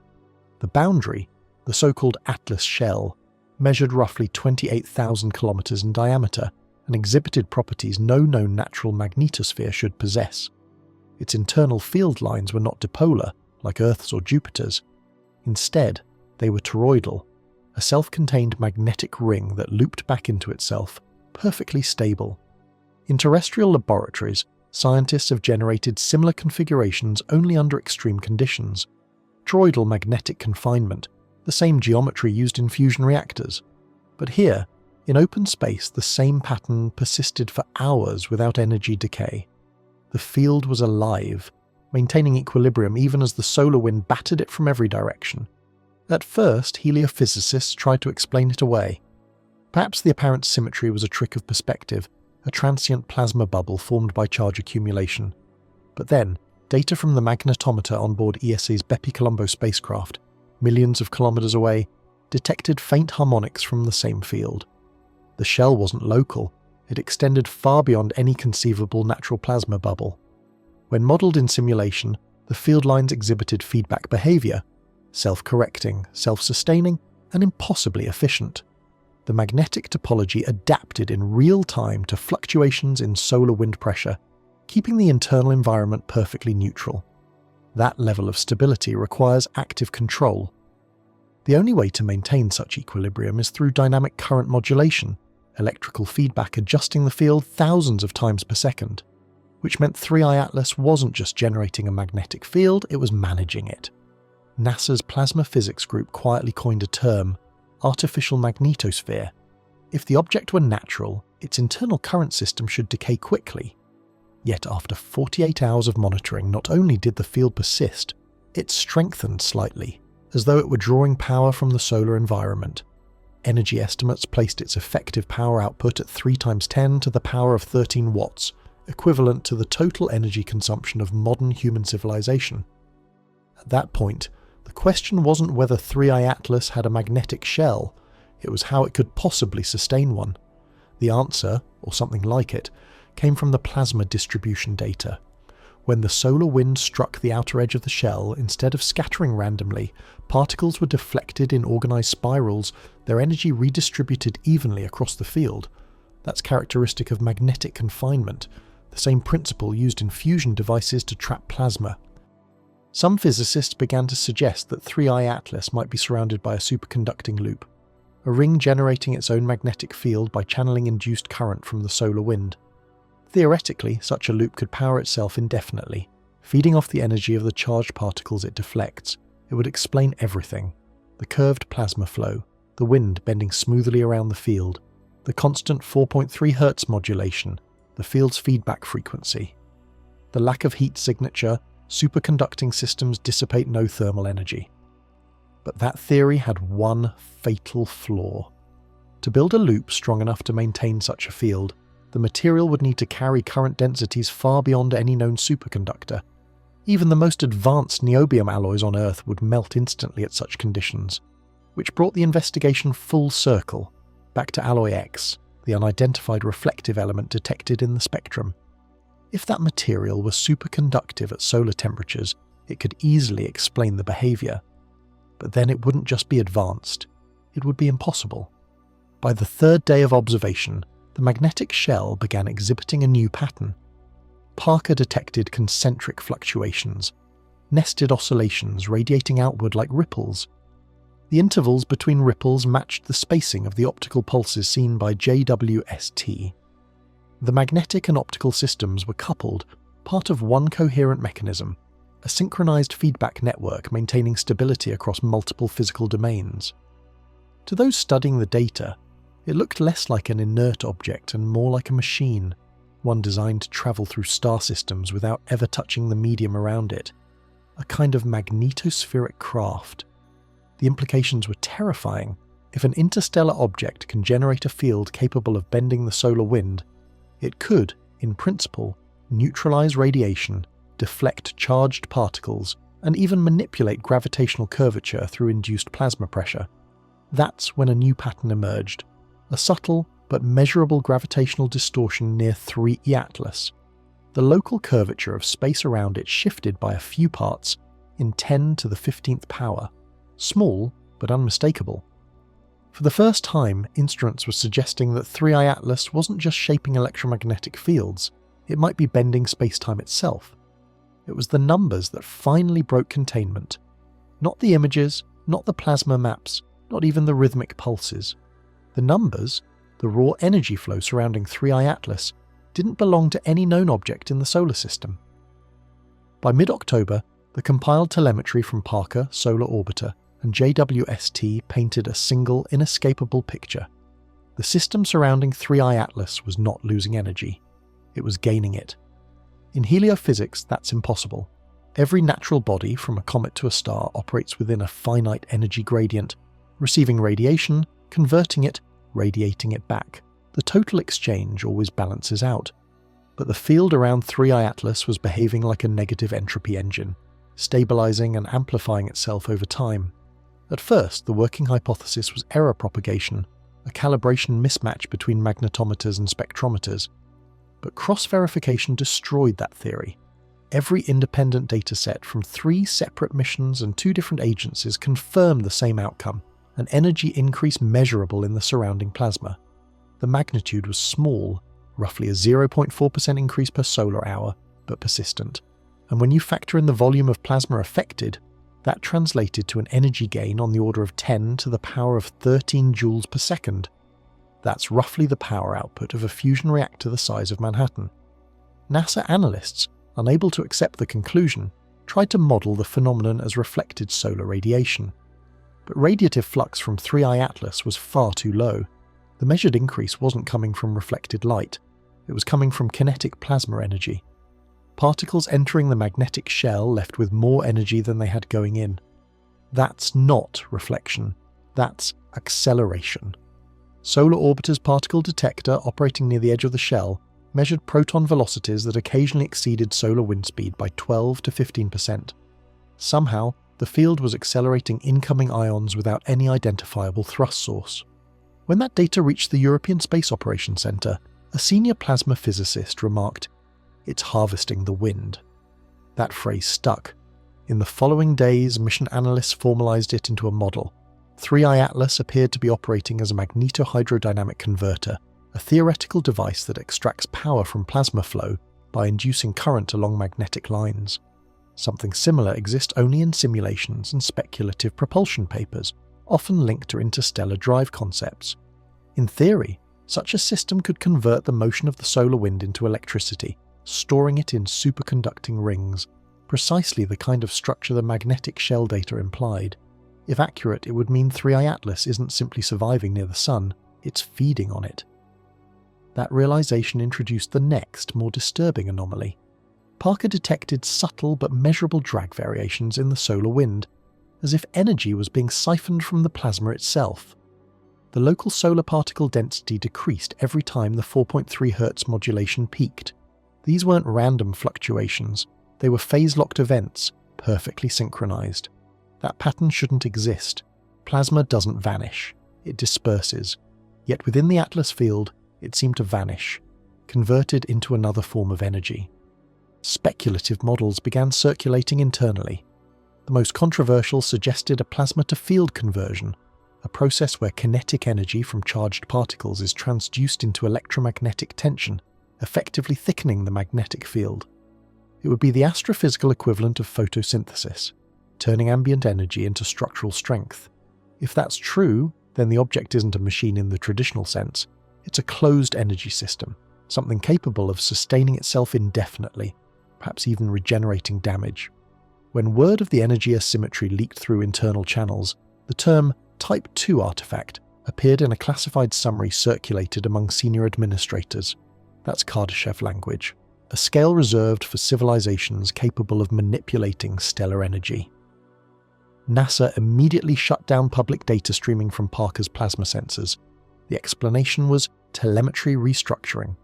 The boundary, the so-called Atlas shell, measured roughly 28,000 kilometers in diameter and exhibited properties no known natural magnetosphere should possess. Its internal field lines were not dipolar, like Earth's or Jupiter's. Instead, they were toroidal, a self-contained magnetic ring that looped back into itself, perfectly stable. In terrestrial laboratories, scientists have generated similar configurations only under extreme conditions. Toroidal magnetic confinement, the same geometry used in fusion reactors. But here, in open space, the same pattern persisted for hours without energy decay. The field was alive, maintaining equilibrium even as the solar wind battered it from every direction. At first, heliophysicists tried to explain it away. Perhaps the apparent symmetry was a trick of perspective, a transient plasma bubble formed by charge accumulation. But then, data from the magnetometer on board ESA's Bepi-Colombo spacecraft, millions of kilometers away, detected faint harmonics from the same field. The shell wasn't local, it extended far beyond any conceivable natural plasma bubble. When modelled in simulation, the field lines exhibited feedback behaviour, self-correcting, self-sustaining, and impossibly efficient. The magnetic topology adapted in real time to fluctuations in solar wind pressure, keeping the internal environment perfectly neutral. That level of stability requires active control. The only way to maintain such equilibrium is through dynamic current modulation, electrical feedback adjusting the field thousands of times per second, which meant 3I Atlas wasn't just generating a magnetic field, it was managing it. NASA's plasma physics group quietly coined a term, artificial magnetosphere. If the object were natural, its internal current system should decay quickly. Yet after 48 hours of monitoring, not only did the field persist, it strengthened slightly, as though it were drawing power from the solar environment. Energy estimates placed its effective power output at 3 × 10 to the power of 13 watts, equivalent to the total energy consumption of modern human civilization. At that point, the question wasn't whether 3I Atlas had a magnetic shell, it was how it could possibly sustain one. The answer, or something like it, came from the plasma distribution data. When the solar wind struck the outer edge of the shell, instead of scattering randomly, particles were deflected in organised spirals, their energy redistributed evenly across the field. That's characteristic of magnetic confinement, the same principle used in fusion devices to trap plasma. Some physicists began to suggest that 3I Atlas might be surrounded by a superconducting loop, a ring generating its own magnetic field by channeling induced current from the solar wind. Theoretically, such a loop could power itself indefinitely, feeding off the energy of the charged particles it deflects. It would explain everything: the curved plasma flow, the wind bending smoothly around the field, the constant 4.3 Hz modulation, the field's feedback frequency. The lack of heat signature, superconducting systems dissipate no thermal energy. But that theory had one fatal flaw. To build a loop strong enough to maintain such a field, the material would need to carry current densities far beyond any known superconductor. Even the most advanced niobium alloys on Earth would melt instantly at such conditions, which brought the investigation full circle, back to alloy X, the unidentified reflective element detected in the spectrum. If that material was superconductive at solar temperatures, it could easily explain the behaviour. But then it wouldn't just be advanced, it would be impossible. By the third day of observation, the magnetic shell began exhibiting a new pattern. Parker detected concentric fluctuations, nested oscillations radiating outward like ripples. The intervals between ripples matched the spacing of the optical pulses seen by JWST. The magnetic and optical systems were coupled, part of one coherent mechanism, a synchronized feedback network maintaining stability across multiple physical domains. To those studying the data, it looked less like an inert object and more like a machine, one designed to travel through star systems without ever touching the medium around it, a kind of magnetospheric craft. The implications were terrifying. If an interstellar object can generate a field capable of bending the solar wind, it could, in principle, neutralize radiation, deflect charged particles, and even manipulate gravitational curvature through induced plasma pressure. That's when a new pattern emerged, a subtle but measurable gravitational distortion near 3I Atlas. The local curvature of space around it shifted by a few parts in 10 to the 15th power, small but unmistakable. For the first time, instruments were suggesting that 3I Atlas wasn't just shaping electromagnetic fields, it might be bending spacetime itself. It was the numbers that finally broke containment. Not the images, not the plasma maps, not even the rhythmic pulses. The numbers, the raw energy flow surrounding 3I Atlas, didn't belong to any known object in the solar system. By mid-October, the compiled telemetry from Parker, Solar Orbiter, and JWST painted a single, inescapable picture. The system surrounding 3I Atlas was not losing energy. It was gaining it. In heliophysics, that's impossible. Every natural body, from a comet to a star, operates within a finite energy gradient, receiving radiation, converting it, radiating it back. The total exchange always balances out. But the field around 3I Atlas was behaving like a negative entropy engine, stabilizing and amplifying itself over time. At first, the working hypothesis was error propagation, a calibration mismatch between magnetometers and spectrometers. But cross-verification destroyed that theory. Every independent dataset from 3 separate missions and 2 different agencies confirmed the same outcome, an energy increase measurable in the surrounding plasma. The magnitude was small, roughly a 0.4% increase per solar hour, but persistent. And when you factor in the volume of plasma affected, that translated to an energy gain on the order of 10 to the power of 13 joules per second. That's roughly the power output of a fusion reactor the size of Manhattan. NASA analysts, unable to accept the conclusion, tried to model the phenomenon as reflected solar radiation. But radiative flux from 3I Atlas was far too low. The measured increase wasn't coming from reflected light, it was coming from kinetic plasma energy. Particles entering the magnetic shell left with more energy than they had going in. That's not reflection, that's acceleration. Solar Orbiter's particle detector, operating near the edge of the shell, measured proton velocities that occasionally exceeded solar wind speed by 12 to 15%. Somehow, the field was accelerating incoming ions without any identifiable thrust source. When that data reached the European Space Operations Centre, A senior plasma physicist remarked, "It's harvesting the wind." That phrase stuck. In the following days, mission analysts formalized it into a model. 3I Atlas appeared to be operating as a magnetohydrodynamic converter, a theoretical device that extracts power from plasma flow by inducing current along magnetic lines. Something similar exists only in simulations and speculative propulsion papers, often linked to interstellar drive concepts. In theory, such a system could convert the motion of the solar wind into electricity, storing it in superconducting rings, precisely the kind of structure the magnetic shell data implied. If accurate, it would mean 3I Atlas isn't simply surviving near the Sun, it's feeding on it. That realization introduced the next, more disturbing anomaly. Parker detected subtle but measurable drag variations in the solar wind, as if energy was being siphoned from the plasma itself. The local solar particle density decreased every time the 4.3 Hz modulation peaked. These weren't random fluctuations, they were phase-locked events, perfectly synchronized. That pattern shouldn't exist. Plasma doesn't vanish, it disperses. Yet within the Atlas field, it seemed to vanish, converted into another form of energy. Speculative models began circulating internally. The most controversial suggested a plasma-to-field conversion, a process where kinetic energy from charged particles is transduced into electromagnetic tension, effectively thickening the magnetic field. It would be the astrophysical equivalent of photosynthesis, turning ambient energy into structural strength. If that's true, then the object isn't a machine in the traditional sense. It's a closed energy system, something capable of sustaining itself indefinitely, perhaps even regenerating damage. When word of the energy asymmetry leaked through internal channels, the term Type 2 artifact appeared in a classified summary circulated among senior administrators. That's Kardashev language, a scale reserved for civilizations capable of manipulating stellar energy. NASA immediately shut down public data streaming from Parker's plasma sensors. The explanation was telemetry restructuring.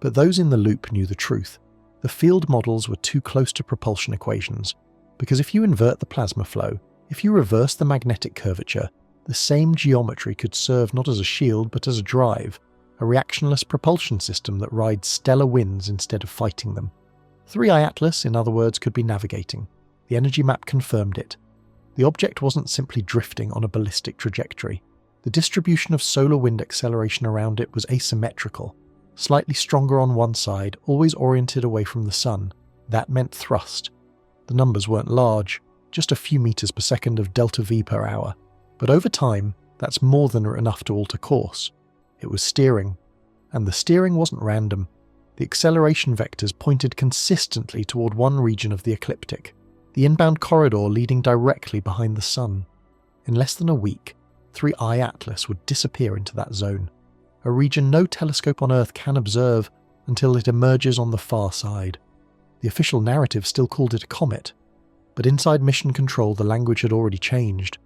But those in the loop knew the truth. The field models were too close to propulsion equations, because if you invert the plasma flow, if you reverse the magnetic curvature, the same geometry could serve not as a shield but as a drive, a reactionless propulsion system that rides stellar winds instead of fighting them. 3I Atlas, in other words, could be navigating. The energy map confirmed it. The object wasn't simply drifting on a ballistic trajectory. The distribution of solar wind acceleration around it was asymmetrical, slightly stronger on one side, always oriented away from the Sun. That meant thrust. The numbers weren't large, just a few meters per second of delta V per hour. But over time, that's more than enough to alter course. It was steering. And the steering wasn't random. The acceleration vectors pointed consistently toward one region of the ecliptic, the inbound corridor leading directly behind the Sun. In less than a week, 3I Atlas would disappear into that zone, a region no telescope on Earth can observe until it emerges on the far side. The official narrative still called it a comet, but inside mission control the language had already changed.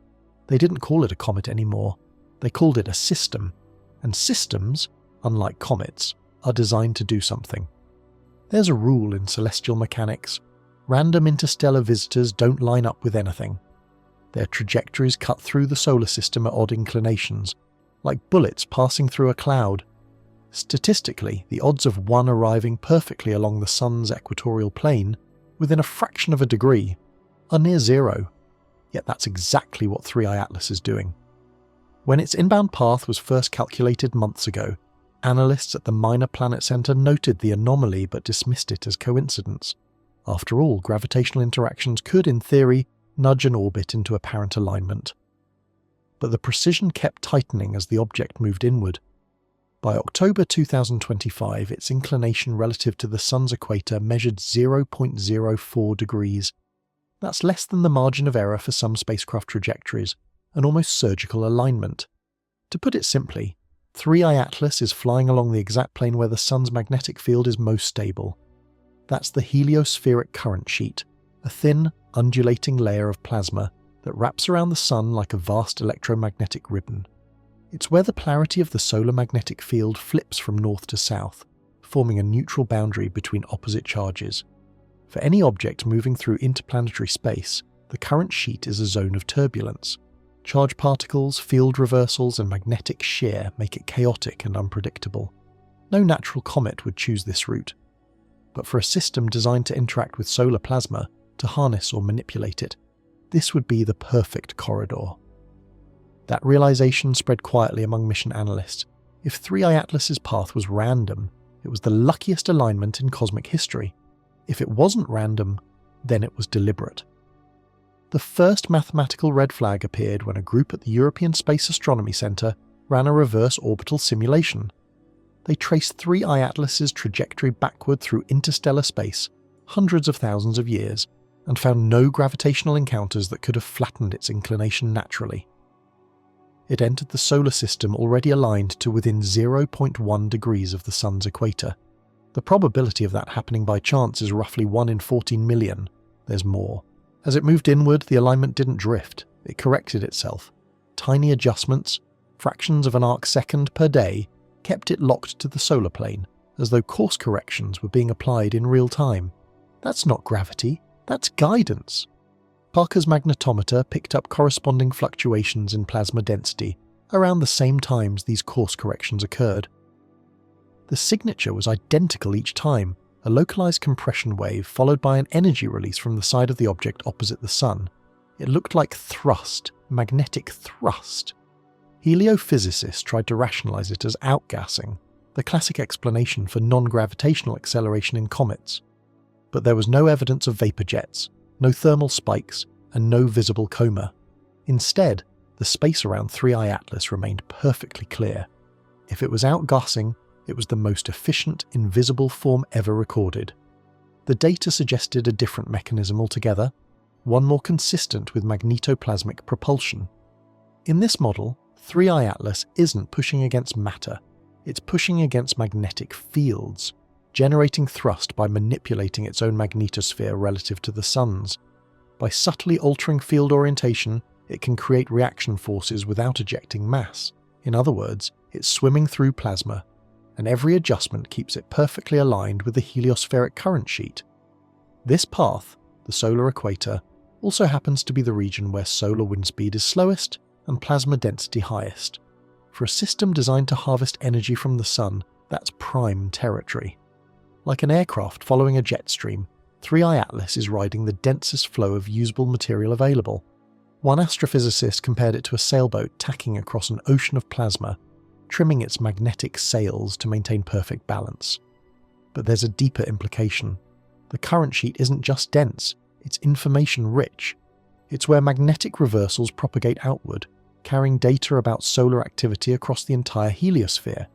They didn't call it a comet anymore, they called it a system, and systems, unlike comets, are designed to do something. There's a rule in celestial mechanics: random interstellar visitors don't line up with anything. Their trajectories cut through the solar system at odd inclinations, like bullets passing through a cloud. Statistically, the odds of one arriving perfectly along the Sun's equatorial plane, within a fraction of a degree, are near zero. Yet that's exactly what 3I Atlas is doing. When its inbound path was first calculated months ago, analysts at the Minor Planet Center noted the anomaly but dismissed it as coincidence. After all, gravitational interactions could, in theory, nudge an orbit into apparent alignment. But the precision kept tightening as the object moved inward. By October 2025, its inclination relative to the Sun's equator measured 0.04 degrees. That's less than the margin of error for some spacecraft trajectories, an almost surgical alignment. To put it simply, 3I Atlas is flying along the exact plane where the Sun's magnetic field is most stable. That's the heliospheric current sheet, a thin, undulating layer of plasma that wraps around the Sun like a vast electromagnetic ribbon. It's where the polarity of the solar magnetic field flips from north to south, forming a neutral boundary between opposite charges. For any object moving through interplanetary space, the current sheet is a zone of turbulence. Charged particles, field reversals, and magnetic shear make it chaotic and unpredictable. No natural comet would choose this route. But for a system designed to interact with solar plasma, to harness or manipulate it, this would be the perfect corridor. That realization spread quietly among mission analysts. If 3I Atlas's path was random, it was the luckiest alignment in cosmic history. If it wasn't random, then it was deliberate. The first mathematical red flag appeared when a group at the European Space Astronomy Centre ran a reverse orbital simulation. They traced 3I Atlas's trajectory backward through interstellar space, hundreds of thousands of years, and found no gravitational encounters that could have flattened its inclination naturally. It entered the solar system already aligned to within 0.1 degrees of the Sun's equator. The probability of that happening by chance is roughly 1 in 14 million. There's more. As it moved inward, the alignment didn't drift. It corrected itself. Tiny adjustments, fractions of an arc-second per day, kept it locked to the solar plane, as though course corrections were being applied in real time. That's not gravity, that's guidance. Parker's magnetometer picked up corresponding fluctuations in plasma density around the same times these course corrections occurred. The signature was identical each time, a localized compression wave followed by an energy release from the side of the object opposite the Sun. It looked like thrust, magnetic thrust. Heliophysicists tried to rationalize it as outgassing, the classic explanation for non-gravitational acceleration in comets. But there was no evidence of vapor jets, no thermal spikes, and no visible coma. Instead, the space around 3I Atlas remained perfectly clear. If it was outgassing, it was the most efficient, invisible form ever recorded. The data suggested a different mechanism altogether, one more consistent with magnetoplasmic propulsion. In this model, 3I Atlas isn't pushing against matter, it's pushing against magnetic fields, generating thrust by manipulating its own magnetosphere relative to the Sun's. By subtly altering field orientation, it can create reaction forces without ejecting mass. In other words, it's swimming through plasma, and every adjustment keeps it perfectly aligned with the heliospheric current sheet. This path, the solar equator, also happens to be the region where solar wind speed is slowest and plasma density highest. For a system designed to harvest energy from the Sun, that's prime territory. Like an aircraft following a jet stream, 3I Atlas is riding the densest flow of usable material available. One astrophysicist compared it to a sailboat tacking across an ocean of plasma, trimming its magnetic sails to maintain perfect balance. But there's a deeper implication. The current sheet isn't just dense, it's information-rich. It's where magnetic reversals propagate outward, carrying data about solar activity across the entire heliosphere.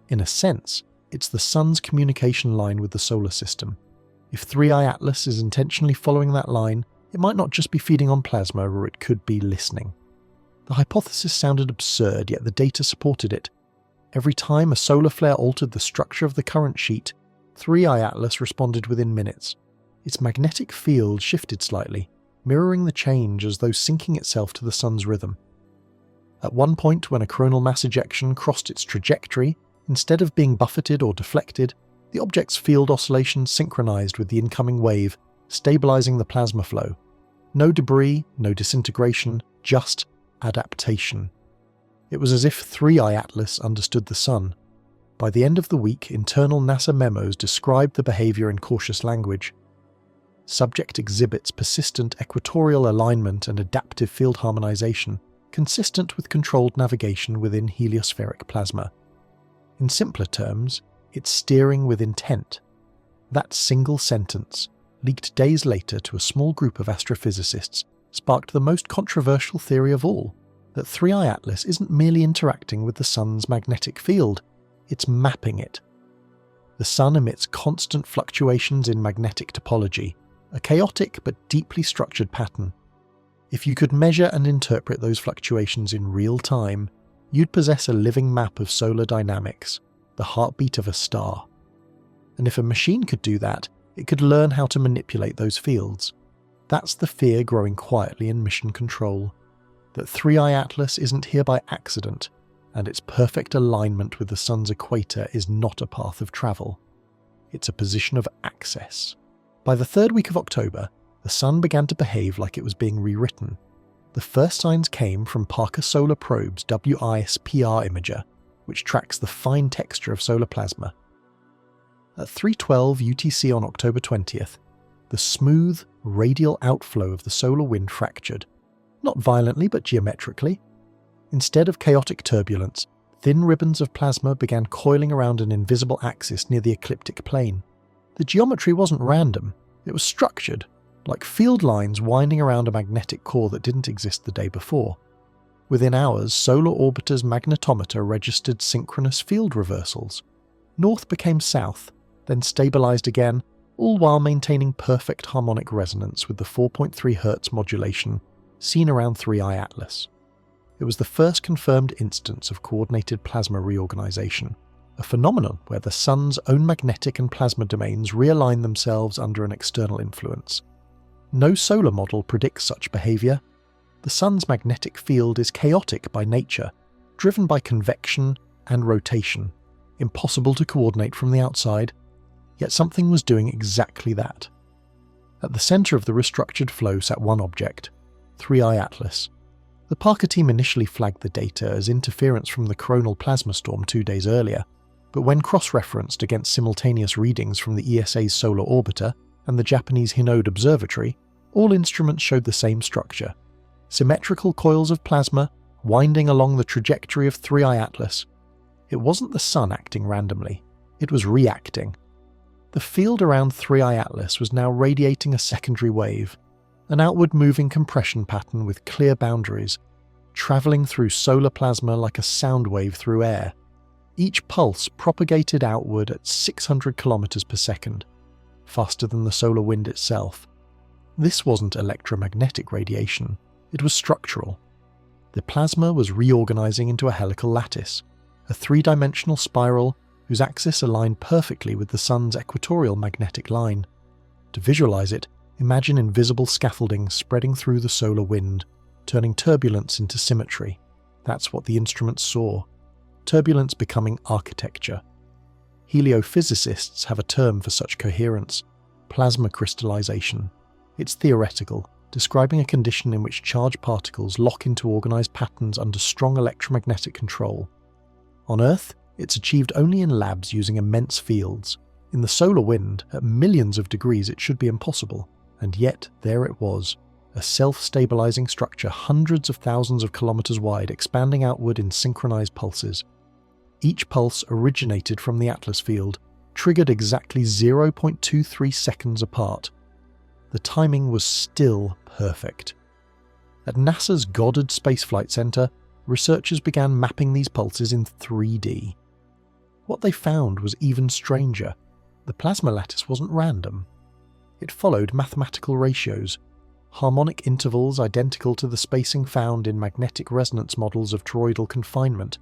In a sense, it's the Sun's communication line with the solar system. If 3I Atlas is intentionally following that line, it might not just be feeding on plasma, or it could be listening. The hypothesis sounded absurd, yet the data supported it. Every time a solar flare altered the structure of the current sheet, 3I Atlas responded within minutes. Its magnetic field shifted slightly, mirroring the change as though syncing itself to the Sun's rhythm. At one point, when a coronal mass ejection crossed its trajectory, instead of being buffeted or deflected, the object's field oscillations synchronized with the incoming wave, stabilizing the plasma flow. No debris, no disintegration, just adaptation. It was as if 3I Atlas understood the Sun. By the end of the week, internal NASA memos described the behavior in cautious language. Subject exhibits persistent equatorial alignment and adaptive field harmonization, consistent with controlled navigation within heliospheric plasma. In simpler terms, it's steering with intent. That single sentence, leaked days later to a small group of astrophysicists, sparked the most controversial theory of all, that 3I Atlas isn't merely interacting with the Sun's magnetic field, it's mapping it. The Sun emits constant fluctuations in magnetic topology, a chaotic but deeply structured pattern. If you could measure and interpret those fluctuations in real time, you'd possess a living map of solar dynamics, the heartbeat of a star. And if a machine could do that, it could learn how to manipulate those fields. That's the fear growing quietly in mission control, that 3I Atlas isn't here by accident, and its perfect alignment with the Sun's equator is not a path of travel. It's a position of access. By the third week of October, the Sun began to behave like it was being rewritten. The first signs came from Parker Solar Probe's WISPR imager. which tracks the fine texture of solar plasma. At 3:12 UTC on October 20th, the smooth, radial outflow of the solar wind fractured, not violently but geometrically. Instead of chaotic turbulence, thin ribbons of plasma began coiling around an invisible axis near the ecliptic plane. The geometry wasn't random, it was structured, like field lines winding around a magnetic core that didn't exist the day before. Within hours, Solar Orbiter's magnetometer registered synchronous field reversals. North became south, then stabilized again, all while maintaining perfect harmonic resonance with the 4.3 Hz modulation seen around 3I Atlas. It was the first confirmed instance of coordinated plasma reorganization, a phenomenon where the Sun's own magnetic and plasma domains realign themselves under an external influence. No solar model predicts such behavior. The Sun's magnetic field is chaotic by nature, driven by convection and rotation, impossible to coordinate from the outside, yet something was doing exactly that. At the center of the restructured flow sat one object, 3I Atlas. The Parker team initially flagged the data as interference from the coronal plasma storm 2 days earlier, but when cross-referenced against simultaneous readings from the ESA's Solar Orbiter and the Japanese Hinode Observatory, all instruments showed the same structure. Symmetrical coils of plasma winding along the trajectory of 3I Atlas. It wasn't the Sun acting randomly, it was reacting. The field around 3I Atlas was now radiating a secondary wave, an outward moving compression pattern with clear boundaries, travelling through solar plasma like a sound wave through air. Each pulse propagated outward at 600 km per second, faster than the solar wind itself. This wasn't electromagnetic radiation, it was structural. The plasma was reorganizing into a helical lattice, a three-dimensional spiral whose axis aligned perfectly with the Sun's equatorial magnetic line. To visualize it, imagine invisible scaffolding spreading through the solar wind, turning turbulence into symmetry. That's what the instruments saw. Turbulence becoming architecture. Heliophysicists have a term for such coherence, plasma crystallization. It's theoretical, describing a condition in which charged particles lock into organized patterns under strong electromagnetic control. On Earth, it's achieved only in labs using immense fields. In the solar wind, at millions of degrees it should be impossible, and yet there it was, a self-stabilizing structure hundreds of thousands of kilometers wide expanding outward in synchronized pulses. Each pulse originated from the Atlas field, triggered exactly 0.23 seconds apart. The timing was still perfect. At NASA's Goddard Space Flight Center, researchers began mapping these pulses in 3D. What they found was even stranger. The plasma lattice wasn't random. It followed mathematical ratios, harmonic intervals identical to the spacing found in magnetic resonance models of toroidal confinement.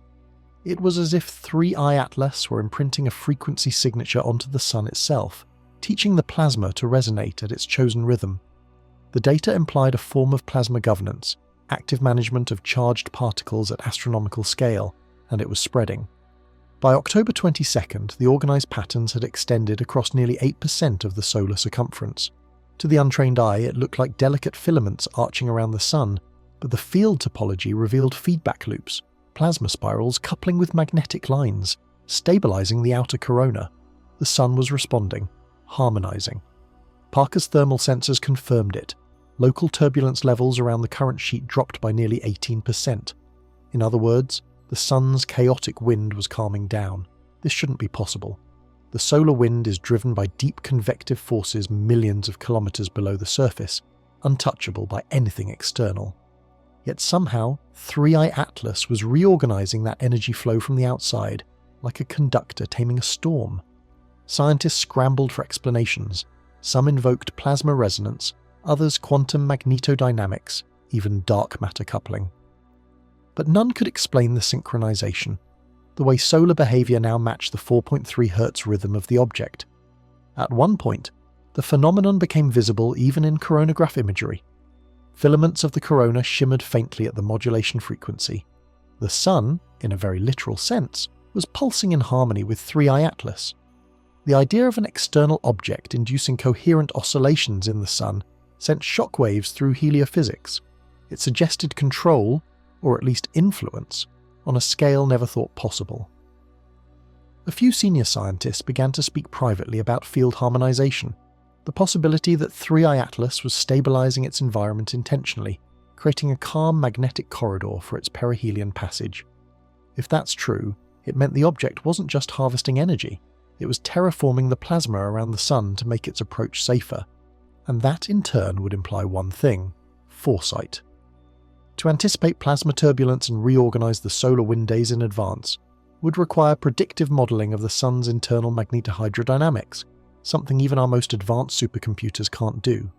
It was as if 3I Atlas were imprinting a frequency signature onto the Sun itself, teaching the plasma to resonate at its chosen rhythm. The data implied a form of plasma governance, active management of charged particles at astronomical scale, and it was spreading. By October 22nd, the organized patterns had extended across nearly 8% of the solar circumference. To the untrained eye, it looked like delicate filaments arching around the Sun, but the field topology revealed feedback loops, plasma spirals coupling with magnetic lines, stabilizing the outer corona. The Sun was responding, harmonizing. Parker's thermal sensors confirmed it. Local turbulence levels around the current sheet dropped by nearly 18%. In other words, the Sun's chaotic wind was calming down. This shouldn't be possible. The solar wind is driven by deep convective forces millions of kilometers below the surface, untouchable by anything external. Yet somehow, 3I Atlas was reorganizing that energy flow from the outside, like a conductor taming a storm. Scientists scrambled for explanations. Some invoked plasma resonance, others quantum magnetodynamics, even dark matter coupling. But none could explain the synchronization, the way solar behavior now matched the 4.3 Hz rhythm of the object. At one point, the phenomenon became visible even in coronagraph imagery. Filaments of the corona shimmered faintly at the modulation frequency. The Sun, in a very literal sense, was pulsing in harmony with 3I Atlas. The idea of an external object inducing coherent oscillations in the Sun sent shockwaves through heliophysics. It suggested control, or at least influence, on a scale never thought possible. A few senior scientists began to speak privately about field harmonization, the possibility that 3I Atlas was stabilizing its environment intentionally, creating a calm magnetic corridor for its perihelion passage. If that's true, it meant the object wasn't just harvesting energy, it was terraforming the plasma around the Sun to make its approach safer. And that in turn would imply one thing: foresight. To anticipate plasma turbulence and reorganize the solar wind days in advance would require predictive modeling of the Sun's internal magnetohydrodynamics, something even our most advanced supercomputers can't do.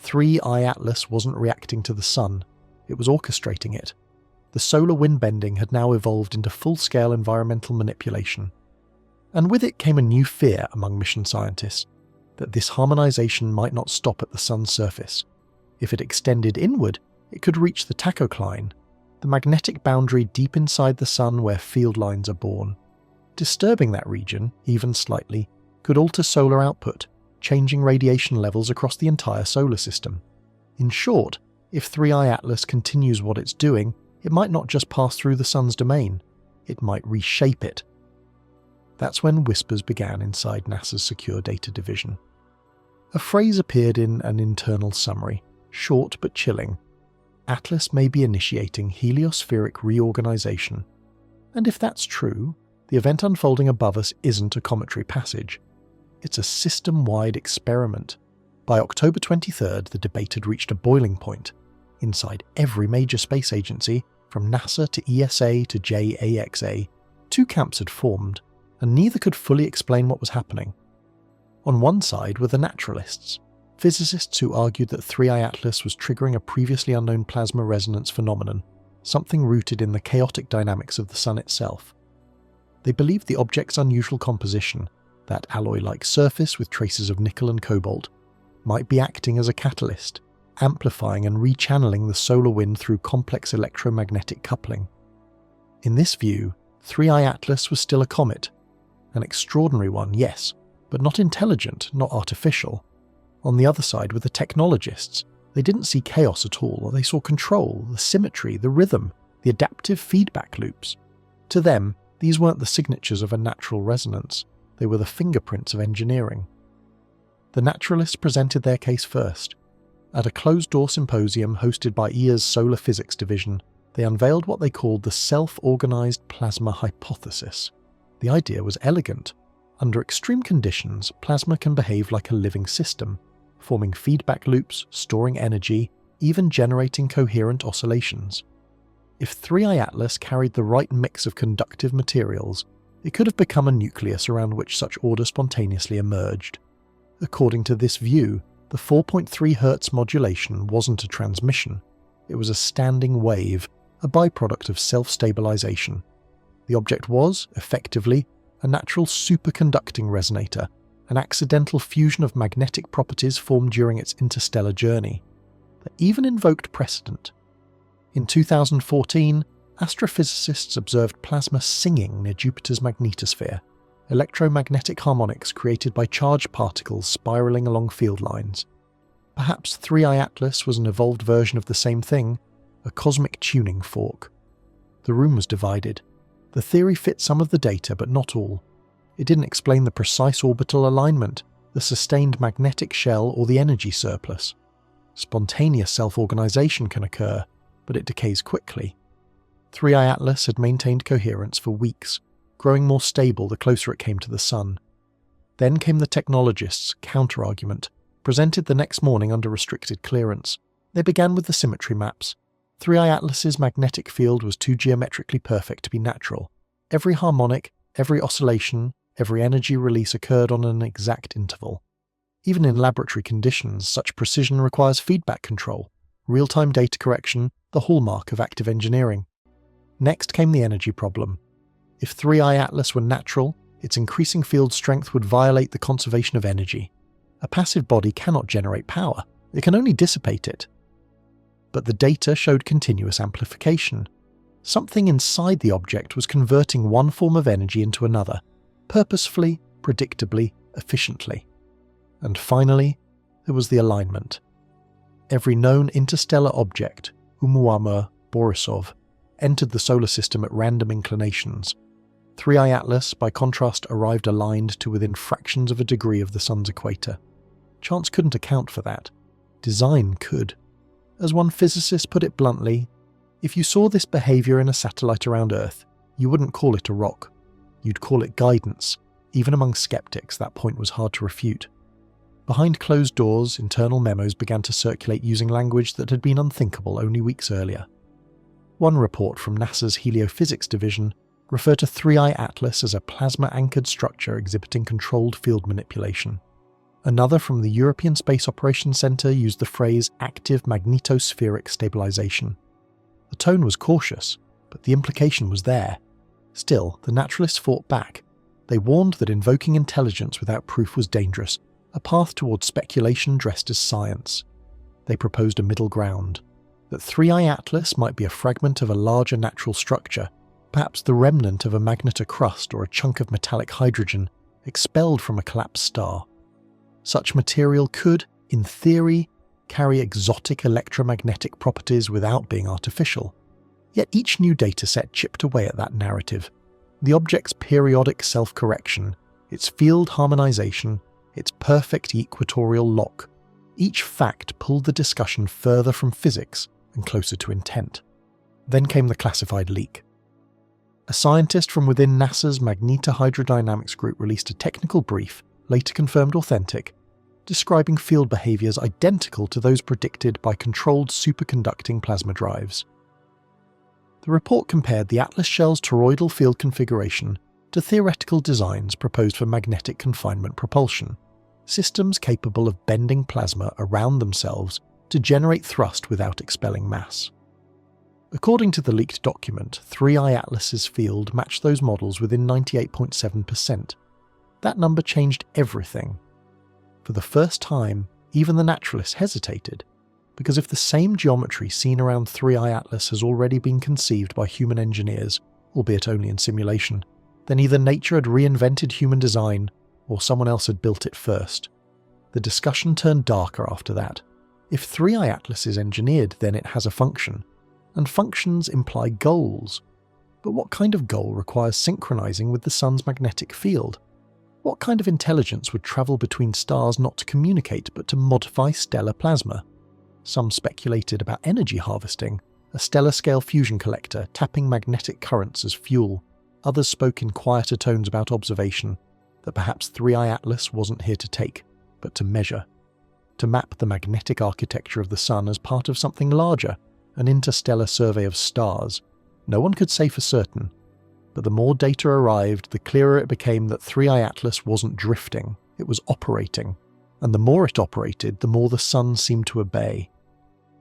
3I Atlas wasn't reacting to the Sun, it was orchestrating it. The solar wind bending had now evolved into full-scale environmental manipulation. And with it came a new fear among mission scientists, that this harmonization might not stop at the Sun's surface. If it extended inward, it could reach the tachocline, the magnetic boundary deep inside the Sun where field lines are born. Disturbing that region, even slightly, could alter solar output, changing radiation levels across the entire solar system. In short, if 3I Atlas continues what it's doing, it might not just pass through the Sun's domain, it might reshape it. That's when whispers began inside NASA's Secure Data Division. A phrase appeared in an internal summary, short but chilling. Atlas may be initiating heliospheric reorganization. And if that's true, the event unfolding above us isn't a cometary passage. It's a system-wide experiment. By October 23rd, the debate had reached a boiling point. Inside every major space agency, from NASA to ESA to JAXA, two camps had formed, and neither could fully explain what was happening. On one side were the naturalists, physicists who argued that 3I Atlas was triggering a previously unknown plasma resonance phenomenon, something rooted in the chaotic dynamics of the Sun itself. They believed the object's unusual composition, that alloy-like surface with traces of nickel and cobalt, might be acting as a catalyst, amplifying and rechanneling the solar wind through complex electromagnetic coupling. In this view, 3I Atlas was still a comet. An extraordinary one, yes, but not intelligent, not artificial. On the other side were the technologists. They didn't see chaos at all, they saw control, the symmetry, the rhythm, the adaptive feedback loops. To them, these weren't the signatures of a natural resonance, they were the fingerprints of engineering. The naturalists presented their case first. At a closed-door symposium hosted by EA's Solar Physics Division, they unveiled what they called the self-organized plasma hypothesis. The idea was elegant. Under extreme conditions, plasma can behave like a living system, forming feedback loops, storing energy, even generating coherent oscillations. If 3I Atlas carried the right mix of conductive materials, it could have become a nucleus around which such order spontaneously emerged. According to this view, the 4.3 Hz modulation wasn't a transmission, it was a standing wave, a byproduct of self-stabilization. The object was, effectively, a natural superconducting resonator, an accidental fusion of magnetic properties formed during its interstellar journey, that even invoked precedent. In 2014, astrophysicists observed plasma singing near Jupiter's magnetosphere, electromagnetic harmonics created by charged particles spiraling along field lines. Perhaps 3I Atlas was an evolved version of the same thing, a cosmic tuning fork. The room was divided. The theory fit some of the data, but not all. It didn't explain the precise orbital alignment, the sustained magnetic shell, or the energy surplus. Spontaneous self-organization can occur, but it decays quickly. 3I Atlas had maintained coherence for weeks, growing more stable the closer it came to the Sun. Then came the technologists' counter-argument, presented the next morning under restricted clearance. They began with the symmetry maps. 3I Atlas's magnetic field was too geometrically perfect to be natural. Every harmonic, every oscillation, every energy release occurred on an exact interval. Even in laboratory conditions, such precision requires feedback control, real-time data correction, the hallmark of active engineering. Next came the energy problem. If 3I Atlas were natural, its increasing field strength would violate the conservation of energy. A passive body cannot generate power, it can only dissipate it. But the data showed continuous amplification. Something inside the object was converting one form of energy into another, purposefully, predictably, efficiently. And finally, there was the alignment. Every known interstellar object, Oumuamua, Borisov, entered the solar system at random inclinations. 3I Atlas, by contrast, arrived aligned to within fractions of a degree of the Sun's equator. Chance couldn't account for that. Design could. As one physicist put it bluntly, if you saw this behaviour in a satellite around Earth, you wouldn't call it a rock. You'd call it guidance. Even among skeptics, that point was hard to refute. Behind closed doors, internal memos began to circulate using language that had been unthinkable only weeks earlier. One report from NASA's Heliophysics division referred to 3I Atlas as a plasma-anchored structure exhibiting controlled field manipulation. Another from the European Space Operations Centre used the phrase active magnetospheric stabilization. The tone was cautious, but the implication was there. Still, the naturalists fought back. They warned that invoking intelligence without proof was dangerous, a path towards speculation dressed as science. They proposed a middle ground, that 3I Atlas might be a fragment of a larger natural structure, perhaps the remnant of a magnetocrust or a chunk of metallic hydrogen expelled from a collapsed star. Such material could, in theory, carry exotic electromagnetic properties without being artificial. Yet each new dataset chipped away at that narrative. The object's periodic self-correction, its field harmonization, its perfect equatorial lock. Each fact pulled the discussion further from physics and closer to intent. Then came the classified leak. A scientist from within NASA's magnetohydrodynamics group released a technical brief, later confirmed authentic, describing field behaviours identical to those predicted by controlled superconducting plasma drives. The report compared the Atlas shell's toroidal field configuration to theoretical designs proposed for magnetic confinement propulsion, systems capable of bending plasma around themselves to generate thrust without expelling mass. According to the leaked document, 3I Atlas's field matched those models within 98.7%. That number changed everything. For the first time, even the naturalists hesitated, because if the same geometry seen around 3I Atlas has already been conceived by human engineers, albeit only in simulation, then either nature had reinvented human design or someone else had built it first. The discussion turned darker after that. If 3I Atlas is engineered, then it has a function, and functions imply goals. But what kind of goal requires synchronizing with the Sun's magnetic field? What kind of intelligence would travel between stars not to communicate but to modify stellar plasma? Some speculated about energy harvesting, a stellar-scale fusion collector tapping magnetic currents as fuel. Others spoke in quieter tones about observation, that perhaps 3I Atlas wasn't here to take, but to measure. To map the magnetic architecture of the Sun as part of something larger, an interstellar survey of stars. No one could say for certain, but the more data arrived, the clearer it became that 3I Atlas wasn't drifting, it was operating. And the more it operated, the more the Sun seemed to obey.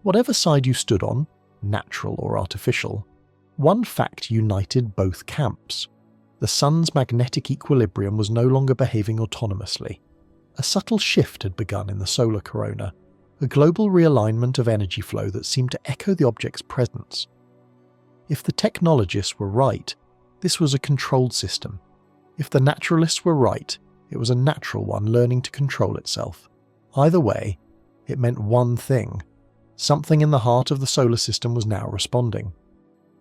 Whatever side you stood on, natural or artificial, one fact united both camps. The Sun's magnetic equilibrium was no longer behaving autonomously. A subtle shift had begun in the solar corona, a global realignment of energy flow that seemed to echo the object's presence. If the technologists were right, this was a controlled system. If the naturalists were right, it was a natural one learning to control itself. Either way, it meant one thing. Something in the heart of the solar system was now responding.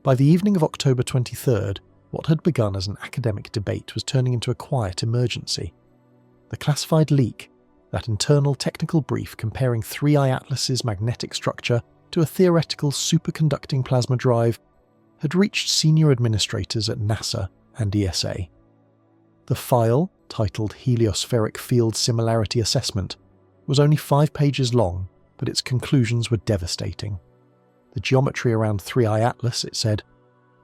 By the evening of October 23rd, what had begun as an academic debate was turning into a quiet emergency. The classified leak, that internal technical brief comparing 3I Atlas's magnetic structure to a theoretical superconducting plasma drive, had reached senior administrators at NASA and ESA. The file, titled Heliospheric Field Similarity Assessment, was only 5 pages long, but its conclusions were devastating. The geometry around 3I Atlas, it said,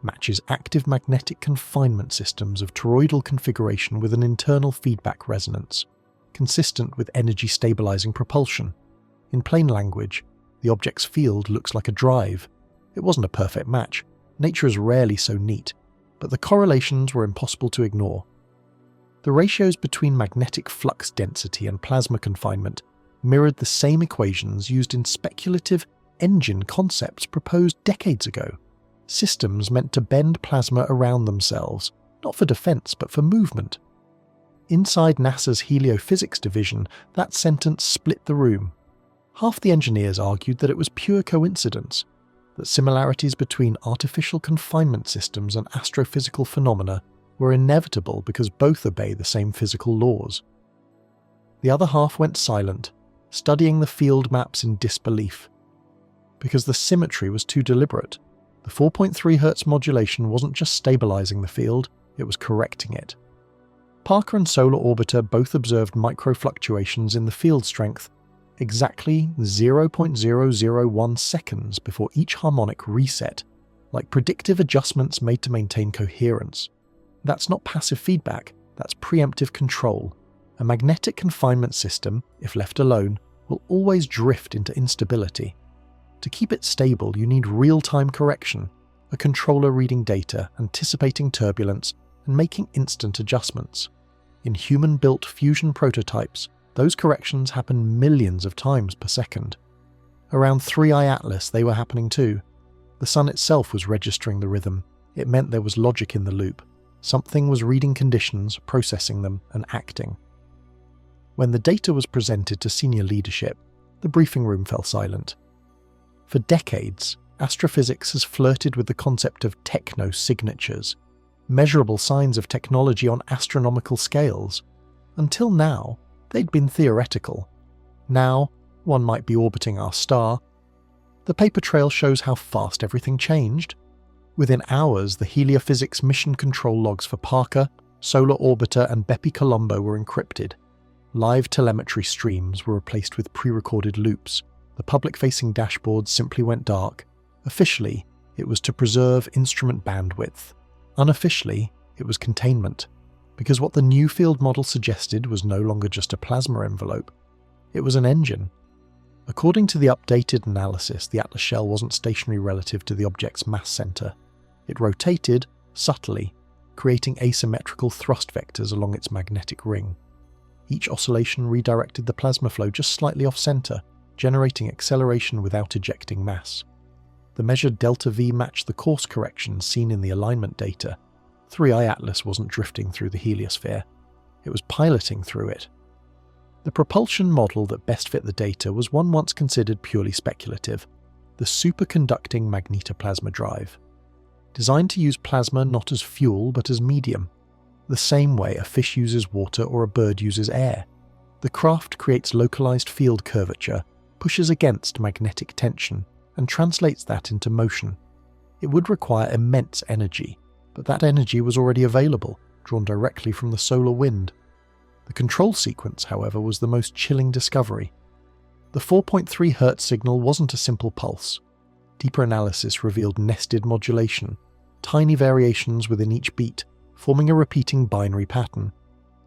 matches active magnetic confinement systems of toroidal configuration with an internal feedback resonance, consistent with energy-stabilizing propulsion. In plain language, the object's field looks like a drive. It wasn't a perfect match. Nature is rarely so neat, but the correlations were impossible to ignore. The ratios between magnetic flux density and plasma confinement mirrored the same equations used in speculative engine concepts proposed decades ago. Systems meant to bend plasma around themselves, not for defense but for movement. Inside NASA's Heliophysics division, that sentence split the room. Half the engineers argued that it was pure coincidence, that similarities between artificial confinement systems and astrophysical phenomena were inevitable because both obey the same physical laws. The other half went silent, studying the field maps in disbelief. Because the symmetry was too deliberate. The 4.3 Hz modulation wasn't just stabilizing the field, it was correcting it. Parker and Solar Orbiter both observed microfluctuations in the field strength exactly 0.001 seconds before each harmonic reset, like predictive adjustments made to maintain coherence. That's not passive feedback, that's preemptive control. A magnetic confinement system, if left alone, will always drift into instability. To keep it stable, you need real-time correction, a controller reading data, anticipating turbulence, and making instant adjustments. In human-built fusion prototypes, those corrections happen millions of times per second. Around 3i Atlas, they were happening too. The sun itself was registering the rhythm. It meant there was logic in the loop. Something was reading conditions, processing them, and acting. When the data was presented to senior leadership, the briefing room fell silent. For decades, astrophysics has flirted with the concept of technosignatures, measurable signs of technology on astronomical scales. Until now, they'd been theoretical. Now, one might be orbiting our star. The paper trail shows how fast everything changed. Within hours, the Heliophysics mission control logs for Parker, Solar Orbiter and Bepi Colombo were encrypted. Live telemetry streams were replaced with pre-recorded loops. The public-facing dashboard simply went dark. Officially, it was to preserve instrument bandwidth. Unofficially, it was containment, because what the new field model suggested was no longer just a plasma envelope. It was an engine. According to the updated analysis, the Atlas shell wasn't stationary relative to the object's mass center. It rotated, subtly, creating asymmetrical thrust vectors along its magnetic ring. Each oscillation redirected the plasma flow just slightly off-center, generating acceleration without ejecting mass. The measured delta V matched the course corrections seen in the alignment data. 3i Atlas wasn't drifting through the heliosphere. It was piloting through it. The propulsion model that best fit the data was one once considered purely speculative, the superconducting magnetoplasma drive. Designed to use plasma not as fuel but as medium, the same way a fish uses water or a bird uses air. The craft creates localized field curvature, pushes against magnetic tension, and translates that into motion. It would require immense energy, but that energy was already available, drawn directly from the solar wind. The control sequence, however, was the most chilling discovery. The 4.3 Hz signal wasn't a simple pulse. Deeper analysis revealed nested modulation, tiny variations within each beat, forming a repeating binary pattern.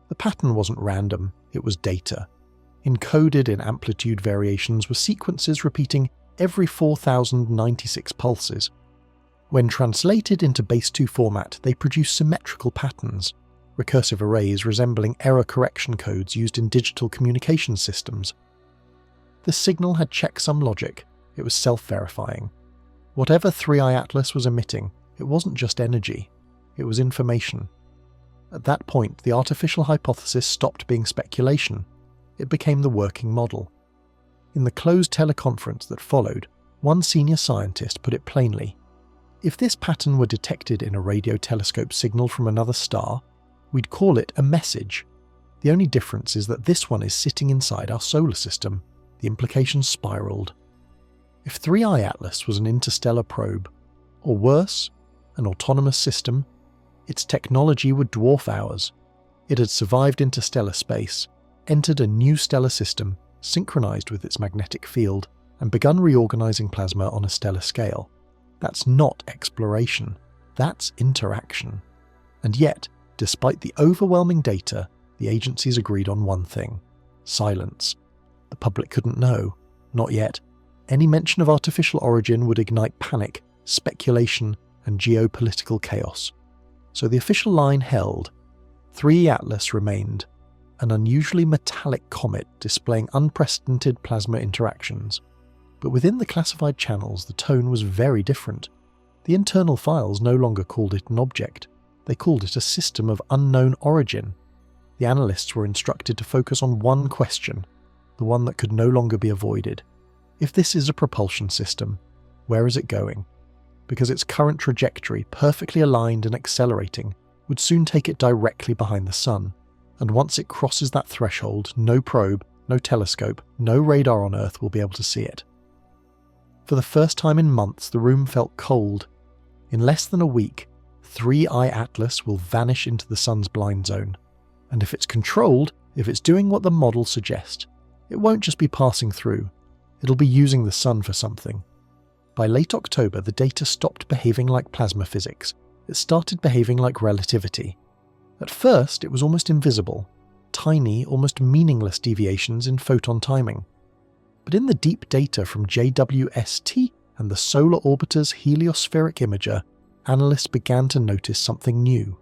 The pattern wasn't random, it was data. Encoded in amplitude variations were sequences repeating every 4,096 pulses. When translated into base 2 format, they produce symmetrical patterns, recursive arrays resembling error correction codes used in digital communication systems. The signal had checksum logic, it was self-verifying. Whatever 3i Atlas was emitting, it wasn't just energy, it was information. At that point, the artificial hypothesis stopped being speculation. It became the working model. In the closed teleconference that followed, one senior scientist put it plainly. If this pattern were detected in a radio telescope signal from another star, we'd call it a message. The only difference is that this one is sitting inside our solar system. The implications spiraled. If 3i Atlas was an interstellar probe, or worse, an autonomous system, its technology would dwarf ours. It had survived interstellar space, entered a new stellar system, synchronized with its magnetic field, and begun reorganizing plasma on a stellar scale. That's not exploration, that's interaction. And yet, despite the overwhelming data, the agencies agreed on one thing: silence. The public couldn't know, not yet. Any mention of artificial origin would ignite panic, speculation, and geopolitical chaos. So the official line held. 3i Atlas remained, an unusually metallic comet displaying unprecedented plasma interactions. But within the classified channels, the tone was very different. The internal files no longer called it an object. They called it a system of unknown origin. The analysts were instructed to focus on one question, the one that could no longer be avoided. If this is a propulsion system, where is it going? Because its current trajectory, perfectly aligned and accelerating, would soon take it directly behind the Sun, and once it crosses that threshold, no probe, no telescope, no radar on Earth will be able to see it. For the first time in months, the room felt cold. In less than a week, 3I Atlas will vanish into the Sun's blind zone. And if it's controlled, if it's doing what the models suggest, it won't just be passing through, it'll be using the Sun for something. By late October, the data stopped behaving like plasma physics. It started behaving like relativity. At first, it was almost invisible, tiny, almost meaningless deviations in photon timing. But in the deep data from JWST and the Solar Orbiter's Heliospheric imager, analysts began to notice something new.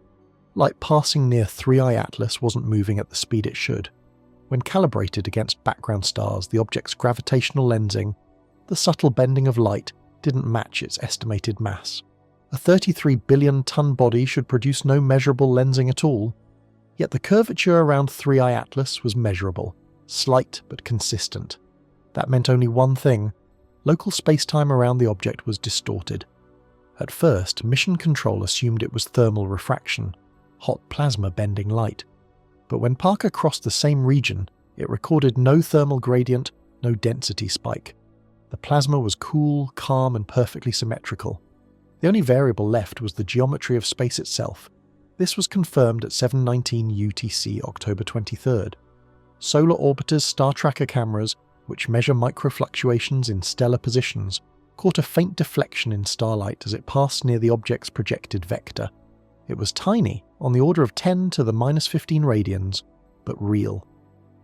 Light passing near 3I Atlas wasn't moving at the speed it should. When calibrated against background stars, the object's gravitational lensing, the subtle bending of light, didn't match its estimated mass. A 33 billion ton body should produce no measurable lensing at all. Yet the curvature around 3I Atlas was measurable, slight but consistent. That meant only one thing: local spacetime around the object was distorted. At first, mission control assumed it was thermal refraction, hot plasma bending light. But when Parker crossed the same region, it recorded no thermal gradient, no density spike. The plasma was cool, calm, and perfectly symmetrical. The only variable left was the geometry of space itself. This was confirmed at 7:19 UTC October 23rd. Solar Orbiter's star tracker cameras, which measure microfluctuations in stellar positions, caught a faint deflection in starlight as it passed near the object's projected vector. It was tiny, on the order of 10 to the minus 15 radians, but real.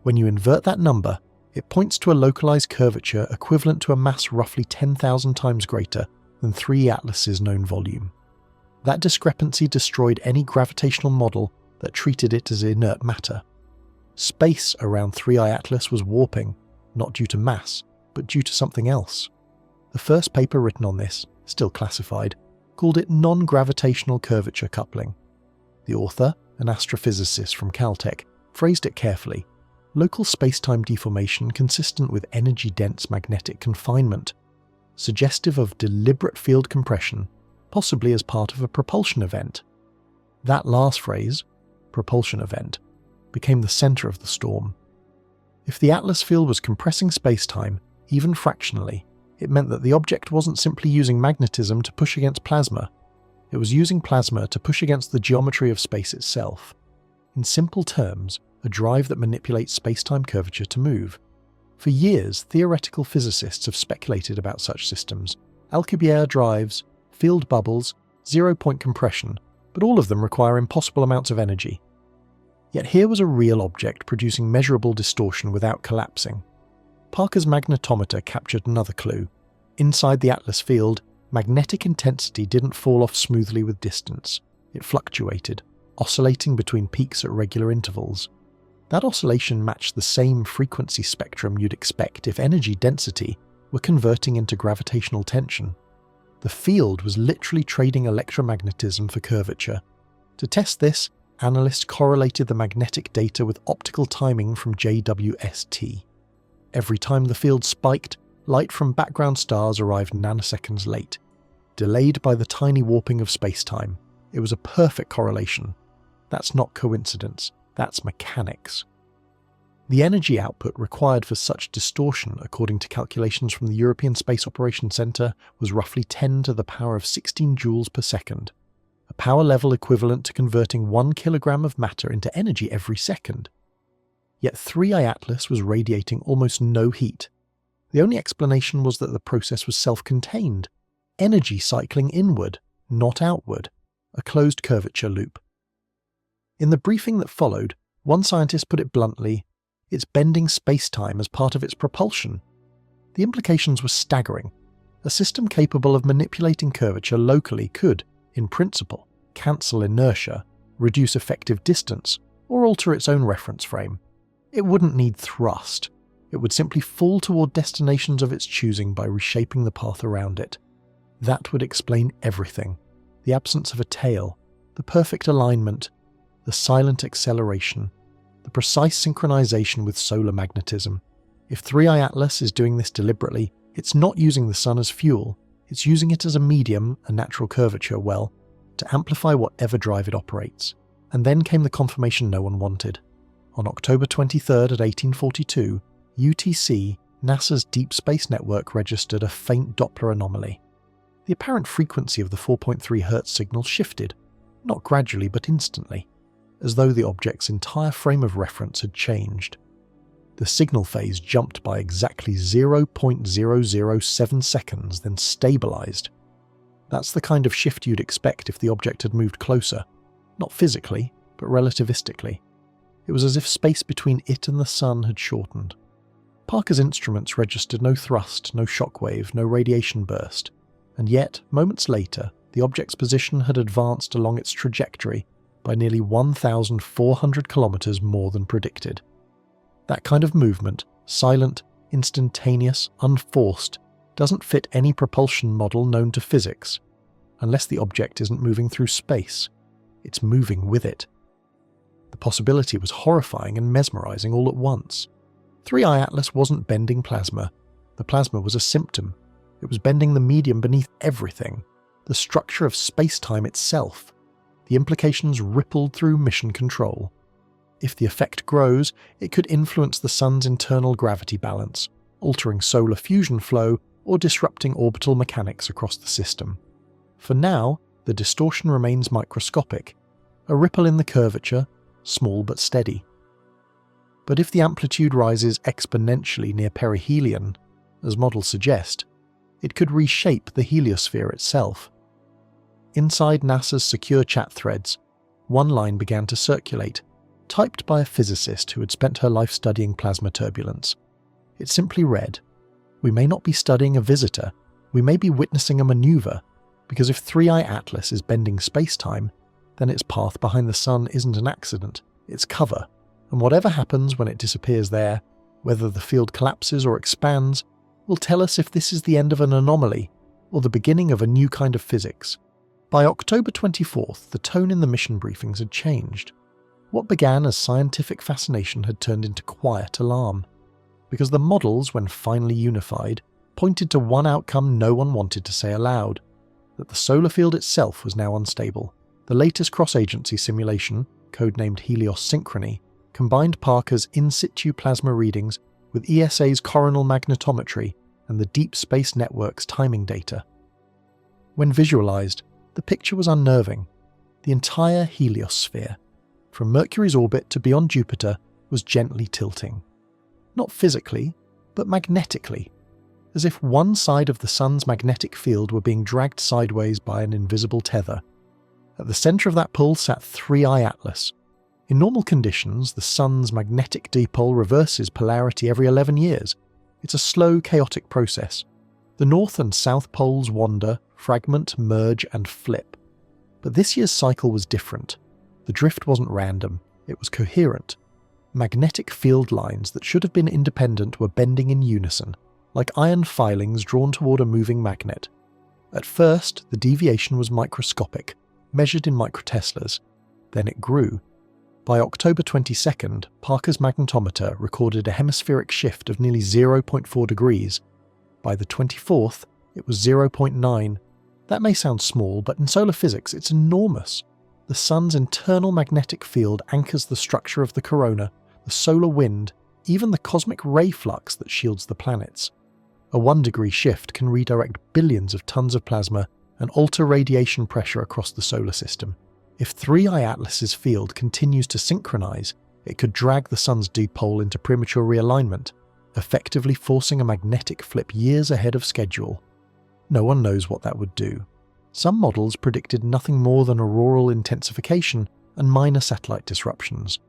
When you invert that number, it points to a localized curvature equivalent to a mass roughly 10,000 times greater than 3 Atlas's known volume. That discrepancy destroyed any gravitational model that treated it as inert matter. Space around 3I Atlas was warping, not due to mass, but due to something else. The first paper written on this, still classified, called it non-gravitational curvature coupling. The author, an astrophysicist from Caltech, phrased it carefully: local spacetime deformation consistent with energy-dense magnetic confinement, suggestive of deliberate field compression, possibly as part of a propulsion event. That last phrase, propulsion event, became the center of the storm. If the Atlas field was compressing spacetime, even fractionally, it meant that the object wasn't simply using magnetism to push against plasma. It was using plasma to push against the geometry of space itself. In simple terms, a drive that manipulates spacetime curvature to move. For years, theoretical physicists have speculated about such systems: Alcubierre drives, field bubbles, zero-point compression, but all of them require impossible amounts of energy. Yet here was a real object producing measurable distortion without collapsing. Parker's magnetometer captured another clue. Inside the Atlas field, magnetic intensity didn't fall off smoothly with distance. It fluctuated, oscillating between peaks at regular intervals. That oscillation matched the same frequency spectrum you'd expect if energy density were converting into gravitational tension. The field was literally trading electromagnetism for curvature. To test this, analysts correlated the magnetic data with optical timing from JWST. Every time the field spiked, light from background stars arrived nanoseconds late, delayed by the tiny warping of spacetime. It was a perfect correlation. That's not coincidence, that's mechanics. The energy output required for such distortion, according to calculations from the European Space Operations Centre, was roughly 10 to the power of 16 joules per second, a power level equivalent to converting 1 kilogram of matter into energy every second. Yet 3I Atlas was radiating almost no heat. The only explanation was that the process was self-contained, energy cycling inward, not outward, a closed curvature loop. In the briefing that followed, one scientist put it bluntly: it's bending space-time as part of its propulsion. The implications were staggering. A system capable of manipulating curvature locally could, in principle, cancel inertia, reduce effective distance, or alter its own reference frame. It wouldn't need thrust. It would simply fall toward destinations of its choosing by reshaping the path around it. That would explain everything: the absence of a tail, the perfect alignment, the silent acceleration, the precise synchronization with solar magnetism. If 3I Atlas is doing this deliberately, it's not using the sun as fuel, it's using it as a medium, a natural curvature well, to amplify whatever drive it operates, and then came the confirmation no one wanted. On October 23rd at 1842, UTC, NASA's Deep Space Network registered a faint Doppler anomaly. The apparent frequency of the 4.3 Hz signal shifted, not gradually but instantly, as though the object's entire frame of reference had changed. The signal phase jumped by exactly 0.007 seconds, then stabilized. That's the kind of shift you'd expect if the object had moved closer, not physically, but relativistically. It was as if space between it and the Sun had shortened. Parker's instruments registered no thrust, no shockwave, no radiation burst, and yet, moments later, the object's position had advanced along its trajectory by nearly 1,400 kilometers more than predicted. That kind of movement, silent, instantaneous, unforced, doesn't fit any propulsion model known to physics, unless the object isn't moving through space. It's moving with it. The possibility was horrifying and mesmerizing all at once. 3I Atlas wasn't bending plasma. The plasma was a symptom. It was bending the medium beneath everything, the structure of space-time itself. The implications rippled through mission control. If the effect grows, it could influence the Sun's internal gravity balance, altering solar fusion flow or disrupting orbital mechanics across the system. For now, the distortion remains microscopic, a ripple in the curvature, small but steady. But if the amplitude rises exponentially near perihelion, as models suggest, it could reshape the heliosphere itself. Inside NASA's secure chat threads, one line began to circulate, typed by a physicist who had spent her life studying plasma turbulence. It simply read, "We may not be studying a visitor, we may be witnessing a maneuver, because if 3I Atlas is bending space-time, then its path behind the Sun isn't an accident, it's cover, and whatever happens when it disappears there, whether the field collapses or expands, will tell us if this is the end of an anomaly or the beginning of a new kind of physics." By October 24th, the tone in the mission briefings had changed. What began as scientific fascination had turned into quiet alarm, because the models, when finally unified, pointed to one outcome no one wanted to say aloud, that the solar field itself was now unstable. The latest cross-agency simulation, codenamed Helios Synchrony, combined Parker's in-situ plasma readings with ESA's coronal magnetometry and the Deep Space Network's timing data. When visualized, the picture was unnerving. The entire heliosphere, from Mercury's orbit to beyond Jupiter, was gently tilting. Not physically, but magnetically, as if one side of the Sun's magnetic field were being dragged sideways by an invisible tether. At the center of that pull sat 3I Atlas. In normal conditions, the Sun's magnetic dipole reverses polarity every 11 years. It's a slow, chaotic process. The north and south poles wander, fragment, merge, and flip. But this year's cycle was different. The drift wasn't random, it was coherent. Magnetic field lines that should have been independent were bending in unison, like iron filings drawn toward a moving magnet. At first, the deviation was microscopic, measured in microteslas. Then it grew. By October 22nd, Parker's magnetometer recorded a hemispheric shift of nearly 0.4 degrees. By the 24th, it was 0.9. That may sound small, but in solar physics it's enormous. The Sun's internal magnetic field anchors the structure of the corona, the solar wind, even the cosmic ray flux that shields the planets. A 1-degree shift can redirect billions of tons of plasma and alter radiation pressure across the solar system. If 3I Atlas's field continues to synchronize, it could drag the Sun's dipole into premature realignment, effectively forcing a magnetic flip years ahead of schedule. No one knows what that would do. Some models predicted nothing more than auroral intensification and minor satellite disruptions.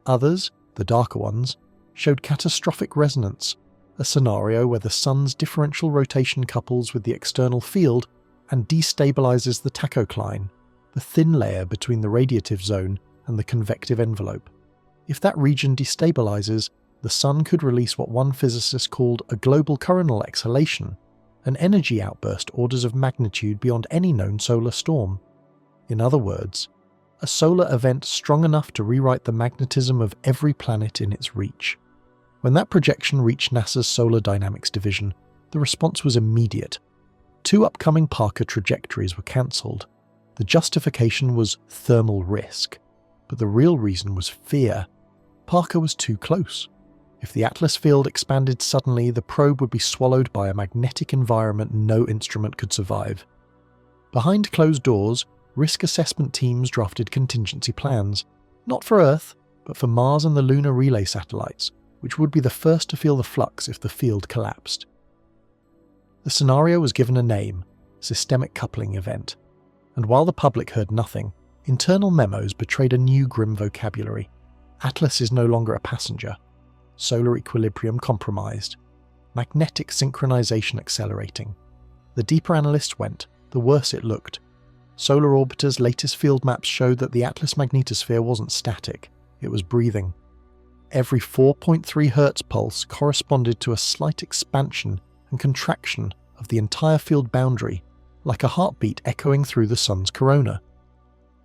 Others, the darker ones, showed catastrophic resonance, a scenario where the Sun's differential rotation couples with the external field and destabilizes the tachocline, the thin layer between the radiative zone and the convective envelope. If that region destabilizes, the Sun could release what one physicist called a global coronal exhalation, an energy outburst orders of magnitude beyond any known solar storm. In other words, a solar event strong enough to rewrite the magnetism of every planet in its reach. When that projection reached NASA's Solar Dynamics Division, the response was immediate. 2 upcoming Parker trajectories were cancelled. The justification was thermal risk, but the real reason was fear. Parker was too close. If the Atlas field expanded suddenly, the probe would be swallowed by a magnetic environment no instrument could survive. Behind closed doors, risk assessment teams drafted contingency plans, not for Earth, but for Mars and the lunar relay satellites, which would be the first to feel the flux if the field collapsed. The scenario was given a name, Systemic Coupling Event, and while the public heard nothing, internal memos betrayed a new grim vocabulary. Atlas is no longer a passenger. Solar equilibrium compromised. Magnetic synchronization accelerating. The deeper analysts went, the worse it looked. Solar Orbiter's latest field maps showed that the Atlas magnetosphere wasn't static, it was breathing. Every 4.3 Hz pulse corresponded to a slight expansion and contraction of the entire field boundary, like a heartbeat echoing through the Sun's corona.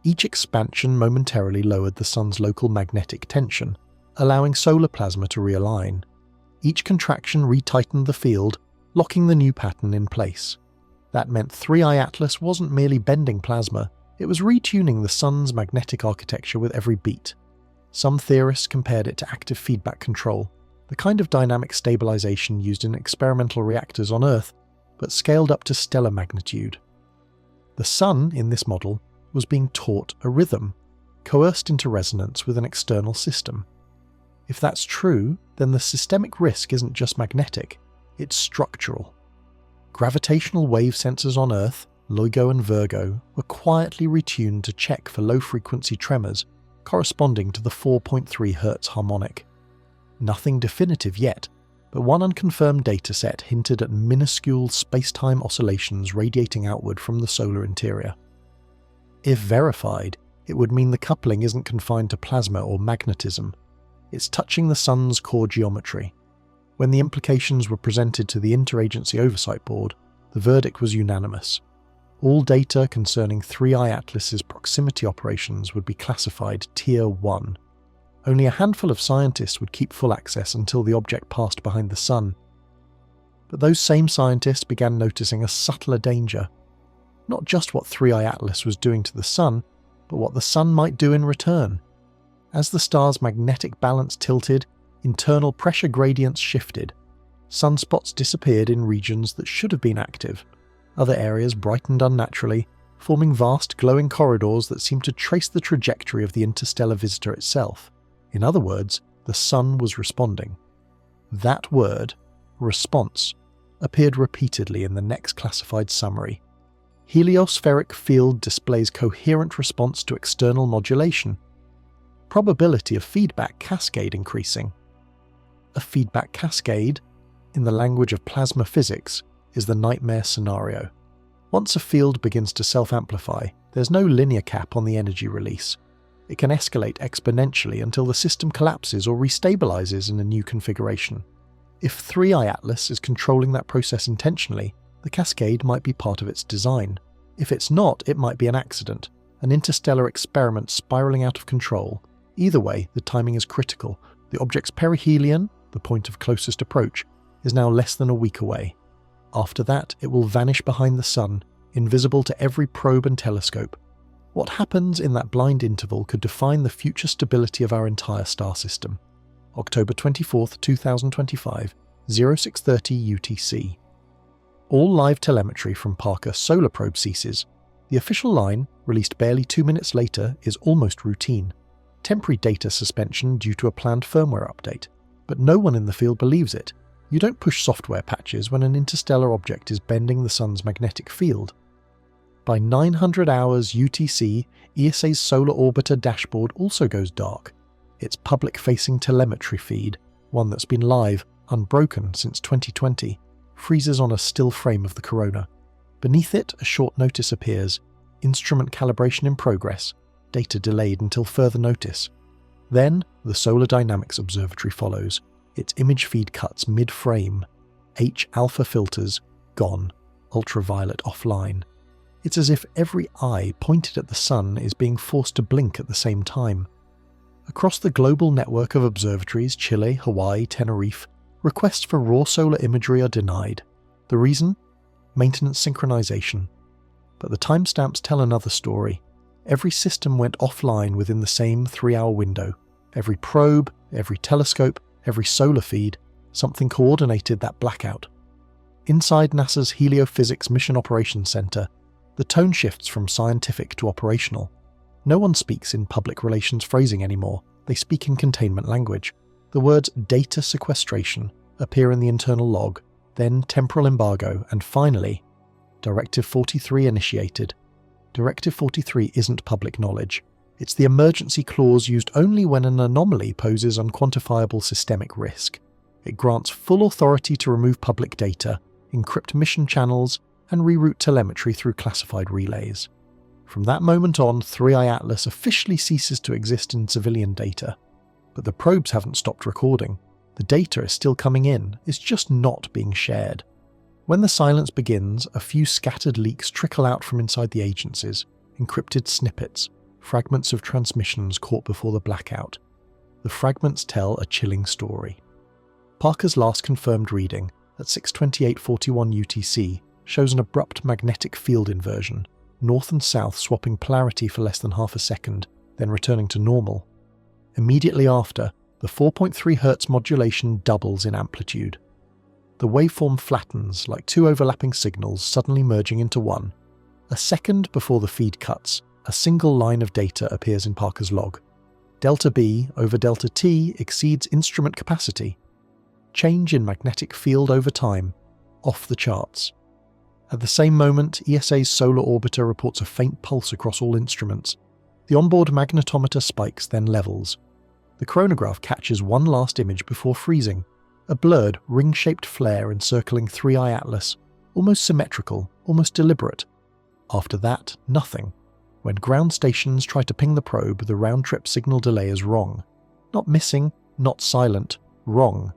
Each expansion momentarily lowered the Sun's local magnetic tension, allowing solar plasma to realign. Each contraction retightened the field, locking the new pattern in place. That meant 3i Atlas wasn't merely bending plasma, it was retuning the Sun's magnetic architecture with every beat. Some theorists compared it to active feedback control, the kind of dynamic stabilization used in experimental reactors on Earth, but scaled up to stellar magnitude. The Sun, in this model, was being taught a rhythm, coerced into resonance with an external system. If that's true, then the systemic risk isn't just magnetic, it's structural. Gravitational wave sensors on Earth, LIGO and Virgo, were quietly retuned to check for low-frequency tremors corresponding to the 4.3 Hz harmonic. Nothing definitive yet, but one unconfirmed dataset hinted at minuscule space-time oscillations radiating outward from the solar interior. If verified, it would mean the coupling isn't confined to plasma or magnetism. It's touching the Sun's core geometry. When the implications were presented to the Interagency Oversight Board, the verdict was unanimous. All data concerning 3i Atlas's proximity operations would be classified Tier 1. Only a handful of scientists would keep full access until the object passed behind the Sun. But those same scientists began noticing a subtler danger. Not just what 3i Atlas was doing to the Sun, but what the Sun might do in return. As the star's magnetic balance tilted, internal pressure gradients shifted. Sunspots disappeared in regions that should have been active. Other areas brightened unnaturally, forming vast glowing corridors that seemed to trace the trajectory of the interstellar visitor itself. In other words, the Sun was responding. That word, response, appeared repeatedly in the next classified summary. Heliospheric field displays coherent response to external modulation. Probability of feedback cascade increasing. A feedback cascade, in the language of plasma physics, is the nightmare scenario. Once a field begins to self-amplify, there's no linear cap on the energy release. It can escalate exponentially until the system collapses or restabilizes in a new configuration. If 3i Atlas is controlling that process intentionally, the cascade might be part of its design. If it's not, it might be an accident, an interstellar experiment spiraling out of control. Either way, the timing is critical. The object's perihelion, the point of closest approach, is now less than a week away. After that, it will vanish behind the Sun, invisible to every probe and telescope. What happens in that blind interval could define the future stability of our entire star system. October 24, 2025, 0630 UTC. All live telemetry from Parker solar probe ceases. The official line, released barely 2 minutes later, is almost routine. Temporary data suspension due to a planned firmware update. But no one in the field believes it. You don't push software patches when an interstellar object is bending the Sun's magnetic field. By 900 hours UTC, ESA's Solar Orbiter dashboard also goes dark. Its public-facing telemetry feed, one that's been live, unbroken since 2020, freezes on a still frame of the corona. Beneath it, a short notice appears. Instrument calibration in progress. Data delayed until further notice. Then, the Solar Dynamics Observatory follows. Its image feed cuts mid-frame. H-alpha filters, gone. Ultraviolet offline. It's as if every eye pointed at the Sun is being forced to blink at the same time. Across the global network of observatories, Chile, Hawaii, Tenerife, requests for raw solar imagery are denied. The reason? Maintenance synchronization. But the timestamps tell another story. Every system went offline within the same 3-hour window. Every probe, every telescope, every solar feed, something coordinated that blackout. Inside NASA's Heliophysics Mission Operations Center, the tone shifts from scientific to operational. No one speaks in public relations phrasing anymore. They speak in containment language. The words data sequestration appear in the internal log, then temporal embargo, and finally, Directive 43 initiated. Directive 43 isn't public knowledge. It's the emergency clause used only when an anomaly poses unquantifiable systemic risk. It grants full authority to remove public data, encrypt mission channels, and reroute telemetry through classified relays. From that moment on, 3i Atlas officially ceases to exist in civilian data. But the probes haven't stopped recording. The data is still coming in, it's just not being shared. When the silence begins, a few scattered leaks trickle out from inside the agencies, encrypted snippets, fragments of transmissions caught before the blackout. The fragments tell a chilling story. Parker's last confirmed reading, at 6:28:41 UTC, shows an abrupt magnetic field inversion, north and south swapping polarity for less than half a second, then returning to normal. Immediately after, the 4.3 Hz modulation doubles in amplitude. The waveform flattens like two overlapping signals suddenly merging into one. A second before the feed cuts, a single line of data appears in Parker's log. Delta B over delta T exceeds instrument capacity. Change in magnetic field over time, off the charts. At the same moment, ESA's solar orbiter reports a faint pulse across all instruments. The onboard magnetometer spikes, then levels. The chronograph catches one last image before freezing, a blurred, ring-shaped flare encircling 3i Atlas, almost symmetrical, almost deliberate. After that, nothing. When ground stations try to ping the probe, the round-trip signal delay is wrong. Not missing, not silent, wrong.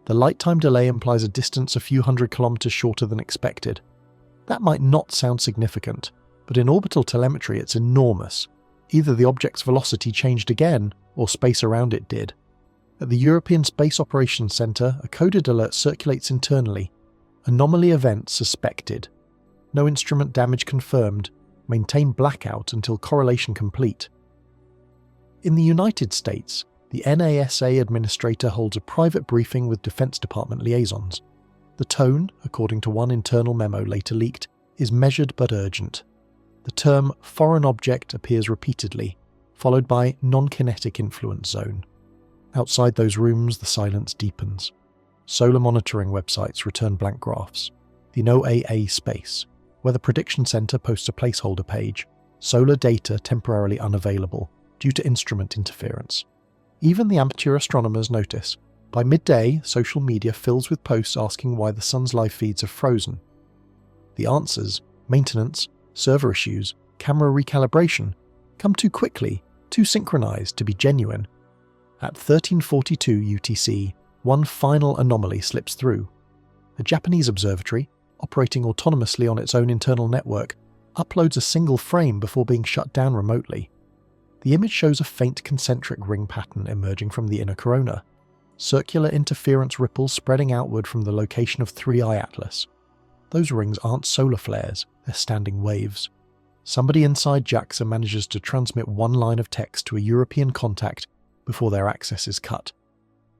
The light time delay implies a distance a few hundred kilometers shorter than expected. That might not sound significant, but in orbital telemetry it's enormous. Either the object's velocity changed again, or space around it did. At the European Space Operations Centre, a coded alert circulates internally. Anomaly event suspected. No instrument damage confirmed. Maintain blackout until correlation complete. In the United States, the NASA administrator holds a private briefing with Defense Department liaisons. The tone, according to one internal memo later leaked, is measured but urgent. The term foreign object appears repeatedly, followed by non-kinetic influence zone. Outside those rooms, the silence deepens. Solar monitoring websites return blank graphs. The NOAA space, where the Prediction Center posts a placeholder page. Solar data temporarily unavailable, due to instrument interference. Even the amateur astronomers notice. By midday, social media fills with posts asking why the sun's live feeds have frozen. The answers, maintenance, server issues, camera recalibration, come too quickly, too synchronized to be genuine. At 13:42 UTC, one final anomaly slips through. A Japanese observatory, operating autonomously on its own internal network, uploads a single frame before being shut down remotely. The image shows a faint concentric ring pattern emerging from the inner corona, circular interference ripples spreading outward from the location of 3i Atlas. Those rings aren't solar flares, they're standing waves. Somebody inside JAXA manages to transmit one line of text to a European contact before their access is cut.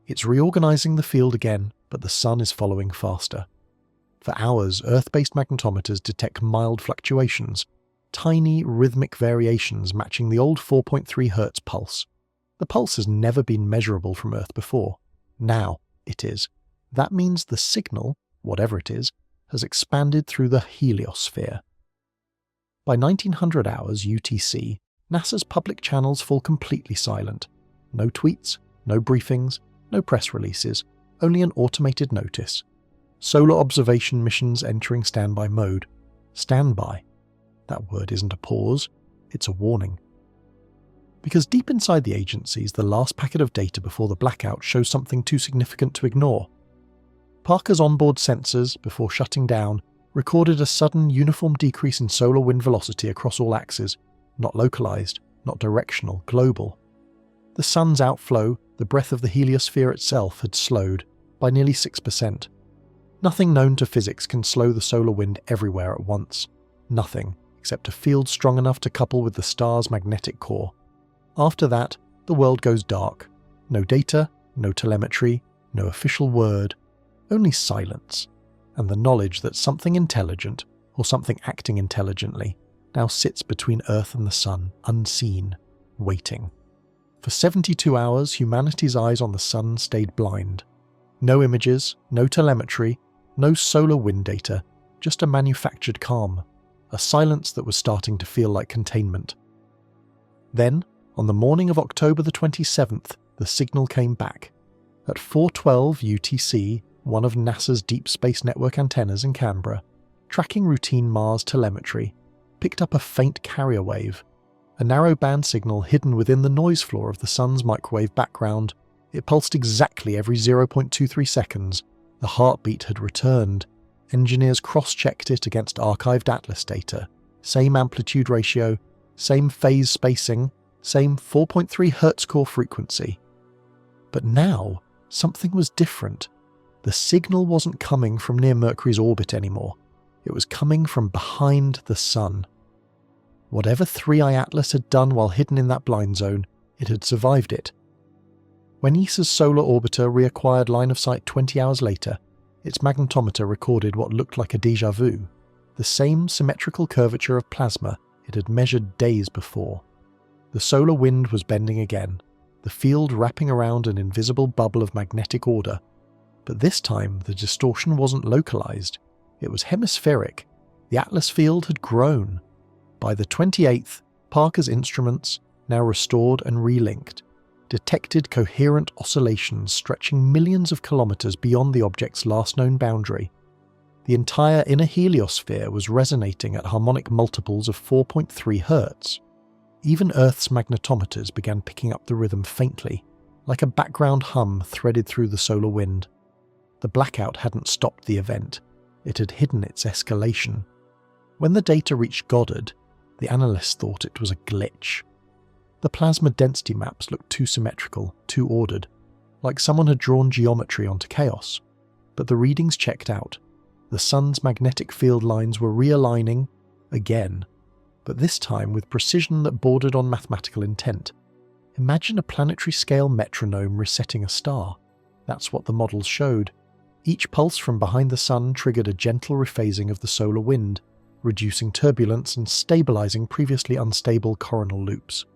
It's reorganizing the field again, but the sun is following faster. For hours, Earth-based magnetometers detect mild fluctuations, tiny rhythmic variations matching the old 4.3 Hz pulse. The pulse has never been measurable from Earth before. Now it is. That means the signal, whatever it is, has expanded through the heliosphere. By 1900 hours UTC, NASA's public channels fall completely silent. No tweets, no briefings, no press releases, only an automated notice. Solar observation missions entering standby mode. Standby. That word isn't a pause, it's a warning. Because deep inside the agencies, the last packet of data before the blackout shows something too significant to ignore. Parker's onboard sensors, before shutting down, recorded a sudden uniform decrease in solar wind velocity across all axes, not localized, not directional, global. The sun's outflow, the breath of the heliosphere itself, had slowed by nearly 6%. Nothing known to physics can slow the solar wind everywhere at once. Nothing, except a field strong enough to couple with the star's magnetic core. After that, the world goes dark. No data, no telemetry, no official word, only silence, and the knowledge that something intelligent, or something acting intelligently, now sits between Earth and the Sun, unseen, waiting. For 72 hours, humanity's eyes on the Sun stayed blind. No images, no telemetry, no solar wind data, just a manufactured calm, a silence that was starting to feel like containment. Then, on the morning of October the 27th, the signal came back. At 4:12 UTC, one of NASA's Deep Space Network antennas in Canberra, tracking routine Mars telemetry, picked up a faint carrier wave, a narrow band signal hidden within the noise floor of the Sun's microwave background. It pulsed exactly every 0.23 seconds. The heartbeat had returned. Engineers cross-checked it against archived Atlas data. Same amplitude ratio, same phase spacing, same 4.3 Hz core frequency. But now, something was different. The signal wasn't coming from near Mercury's orbit anymore. It was coming from behind the Sun. Whatever 3i Atlas had done while hidden in that blind zone, it had survived it. When ESA's solar orbiter reacquired line of sight 20 hours later, its magnetometer recorded what looked like a déjà vu, the same symmetrical curvature of plasma it had measured days before. The solar wind was bending again, the field wrapping around an invisible bubble of magnetic order. But this time the distortion wasn't localized, it was hemispheric. The Atlas field had grown. By the 28th, Parker's instruments, now restored and relinked, detected coherent oscillations stretching millions of kilometers beyond the object's last known boundary. The entire inner heliosphere was resonating at harmonic multiples of 4.3 Hz. Even Earth's magnetometers began picking up the rhythm faintly, like a background hum threaded through the solar wind. The blackout hadn't stopped the event, it had hidden its escalation. When the data reached Goddard, the analysts thought it was a glitch. The plasma density maps looked too symmetrical, too ordered, like someone had drawn geometry onto chaos. But the readings checked out. The Sun's magnetic field lines were realigning again, but this time with precision that bordered on mathematical intent. Imagine a planetary-scale metronome resetting a star. That's what the models showed. Each pulse from behind the Sun triggered a gentle rephasing of the solar wind, reducing turbulence and stabilizing previously unstable coronal loops.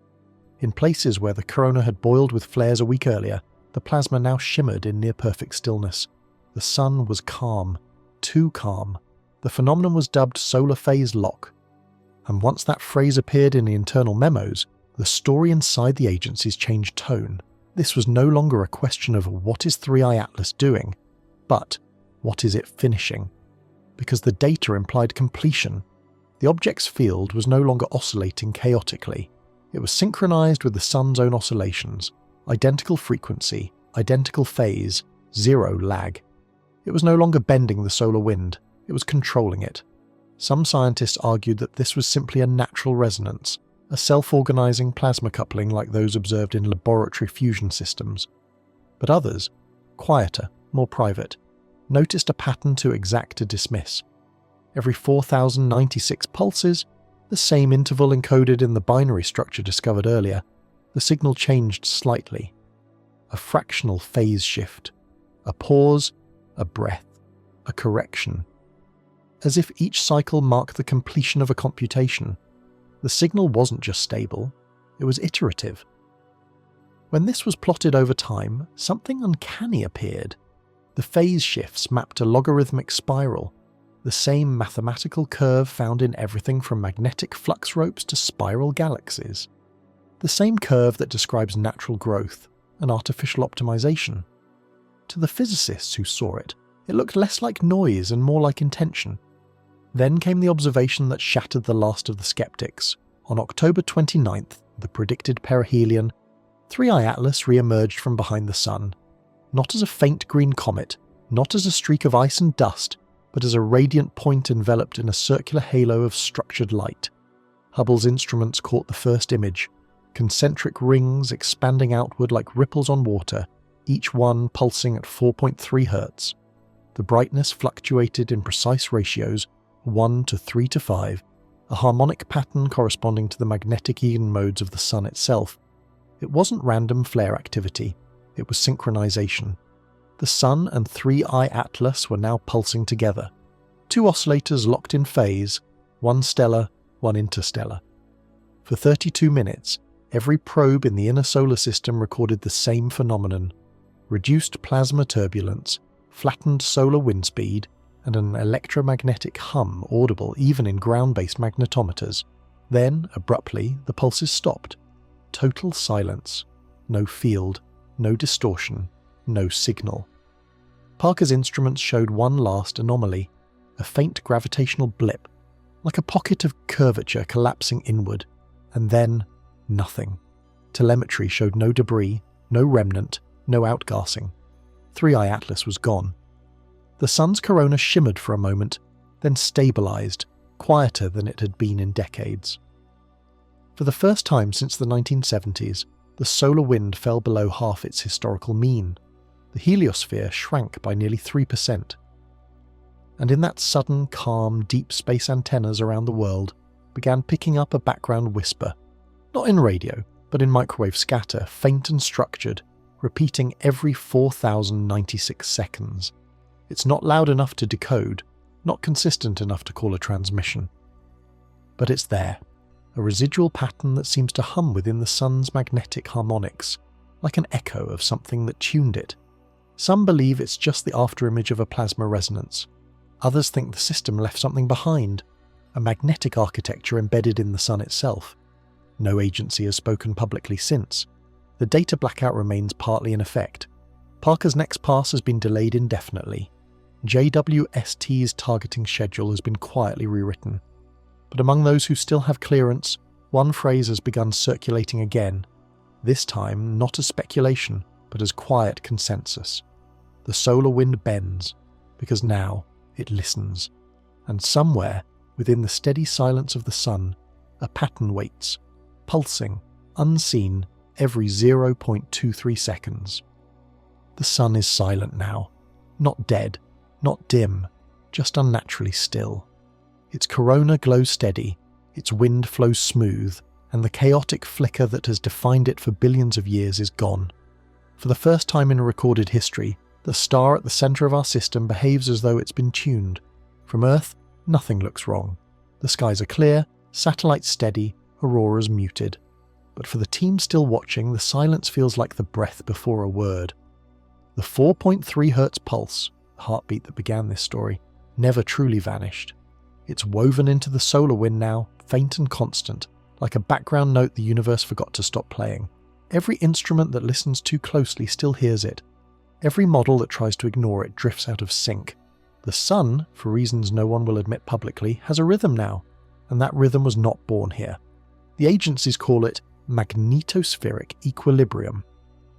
In places where the corona had boiled with flares a week earlier, the plasma now shimmered in near-perfect stillness. The Sun was calm, too calm. The phenomenon was dubbed solar phase lock. And once that phrase appeared in the internal memos, the story inside the agencies changed tone. This was no longer a question of what is 3i Atlas doing, but what is it finishing? Because the data implied completion. The object's field was no longer oscillating chaotically. It was synchronized with the Sun's own oscillations, identical frequency, identical phase, zero lag. It was no longer bending the solar wind, it was controlling it. Some scientists argued that this was simply a natural resonance, a self-organizing plasma coupling like those observed in laboratory fusion systems. But others, quieter, more private, noticed a pattern too exact to dismiss. Every 4,096 pulses, the same interval encoded in the binary structure discovered earlier, the signal changed slightly. A fractional phase shift. A pause, a breath, a correction. As if each cycle marked the completion of a computation. The signal wasn't just stable, it was iterative. When this was plotted over time, something uncanny appeared. The phase shifts mapped a logarithmic spiral, the same mathematical curve found in everything from magnetic flux ropes to spiral galaxies. The same curve that describes natural growth and artificial optimization. To the physicists who saw it, it looked less like noise and more like intention. Then came the observation that shattered the last of the skeptics. On October 29th, the predicted perihelion, 3i Atlas re-emerged from behind the Sun. Not as a faint green comet, not as a streak of ice and dust, but as a radiant point enveloped in a circular halo of structured light. Hubble's instruments caught the first image, concentric rings expanding outward like ripples on water, each one pulsing at 4.3 Hz. The brightness fluctuated in precise ratios, 1 to 3 to 5, a harmonic pattern corresponding to the magnetic eigenmodes of the Sun itself. It wasn't random flare activity, it was synchronization. The Sun and 3I Atlas were now pulsing together. Two oscillators locked in phase, one stellar, one interstellar. For 32 minutes, every probe in the inner solar system recorded the same phenomenon: reduced plasma turbulence, flattened solar wind speed, and an electromagnetic hum audible even in ground-based magnetometers. Then, abruptly, the pulses stopped. Total silence. No field, no distortion, no signal. Parker's instruments showed one last anomaly, a faint gravitational blip, like a pocket of curvature collapsing inward, and then nothing. Telemetry showed no debris, no remnant, no outgassing. 3I Atlas was gone. The Sun's corona shimmered for a moment, then stabilized, quieter than it had been in decades. For the first time since the 1970s, the solar wind fell below half its historical mean. The heliosphere shrank by nearly 3%. And in that sudden, calm, deep space antennas around the world began picking up a background whisper, not in radio, but in microwave scatter, faint and structured, repeating every 4,096 seconds. It's not loud enough to decode, not consistent enough to call a transmission. But it's there, a residual pattern that seems to hum within the Sun's magnetic harmonics, like an echo of something that tuned it. Some believe it's just the afterimage of a plasma resonance. Others think the system left something behind, a magnetic architecture embedded in the Sun itself. No agency has spoken publicly since. The data blackout remains partly in effect. Parker's next pass has been delayed indefinitely. JWST's targeting schedule has been quietly rewritten. But among those who still have clearance, one phrase has begun circulating again, this time not as speculation, but as quiet consensus. The solar wind bends, because now it listens. And somewhere, within the steady silence of the Sun, a pattern waits, pulsing, unseen, every 0.23 seconds. The Sun is silent now, not dead, not dim, just unnaturally still. Its corona glows steady, its wind flows smooth, and the chaotic flicker that has defined it for billions of years is gone. For the first time in recorded history, the star at the centre of our system behaves as though it's been tuned. From Earth, nothing looks wrong. The skies are clear, satellites steady, auroras muted. But for the team still watching, the silence feels like the breath before a word. The 4.3 Hz pulse, the heartbeat that began this story, never truly vanished. It's woven into the solar wind now, faint and constant, like a background note the universe forgot to stop playing. Every instrument that listens too closely still hears it. Every model that tries to ignore it drifts out of sync. The Sun, for reasons no one will admit publicly, has a rhythm now, and that rhythm was not born here. The agencies call it magnetospheric equilibrium.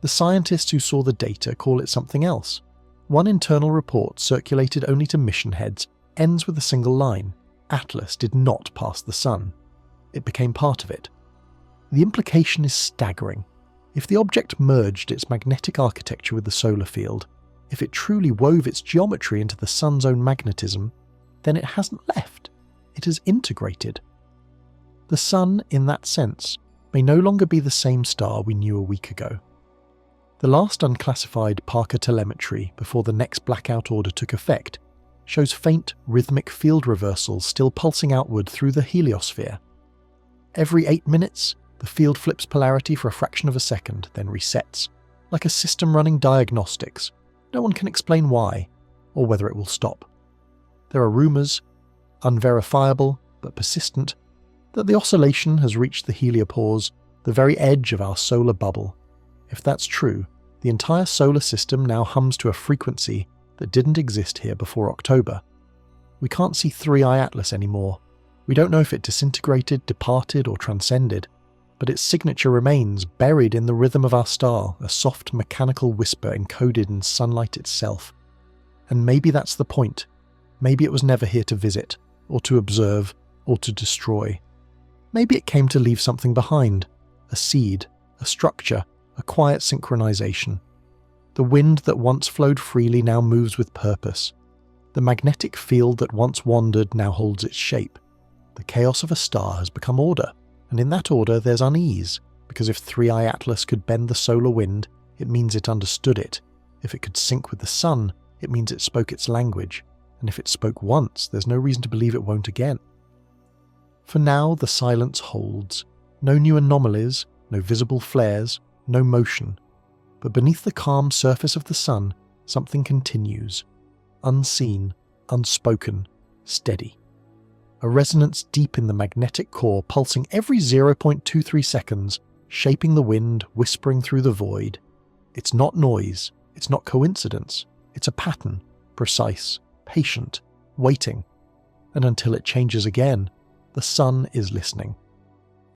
The scientists who saw the data call it something else. One internal report, circulated only to mission heads, ends with a single line: Atlas did not pass the Sun. It became part of it. The implication is staggering. If the object merged its magnetic architecture with the solar field, if it truly wove its geometry into the Sun's own magnetism, then it hasn't left. It has integrated. The Sun, in that sense, may no longer be the same star we knew a week ago. The last unclassified Parker telemetry before the next blackout order took effect shows faint, rhythmic field reversals still pulsing outward through the heliosphere. Every 8 minutes, the field flips polarity for a fraction of a second, then resets, like a system running diagnostics. No one can explain why, or whether it will stop. There are rumours, unverifiable but persistent, that the oscillation has reached the heliopause, the very edge of our solar bubble. If that's true, the entire solar system now hums to a frequency that didn't exist here before October. We can't see 3I Atlas anymore. We don't know if it disintegrated, departed, or transcended, but its signature remains buried in the rhythm of our star, a soft mechanical whisper encoded in sunlight itself. And maybe that's the point. Maybe it was never here to visit, or to observe, or to destroy. Maybe it came to leave something behind, a seed, a structure, a quiet synchronization. The wind that once flowed freely now moves with purpose. The magnetic field that once wandered now holds its shape. The chaos of a star has become order, and in that order there's unease, because if 3i Atlas could bend the solar wind, it means it understood it. If it could sync with the sun, it means it spoke its language, and if it spoke once, there's no reason to believe it won't again. For now, the silence holds. No new anomalies, no visible flares, no motion. But beneath the calm surface of the sun, something continues. Unseen, unspoken, steady. A resonance deep in the magnetic core pulsing every 0.23 seconds, shaping the wind, whispering through the void. It's not noise, it's not coincidence, it's a pattern, precise, patient, waiting. And until it changes again, the sun is listening.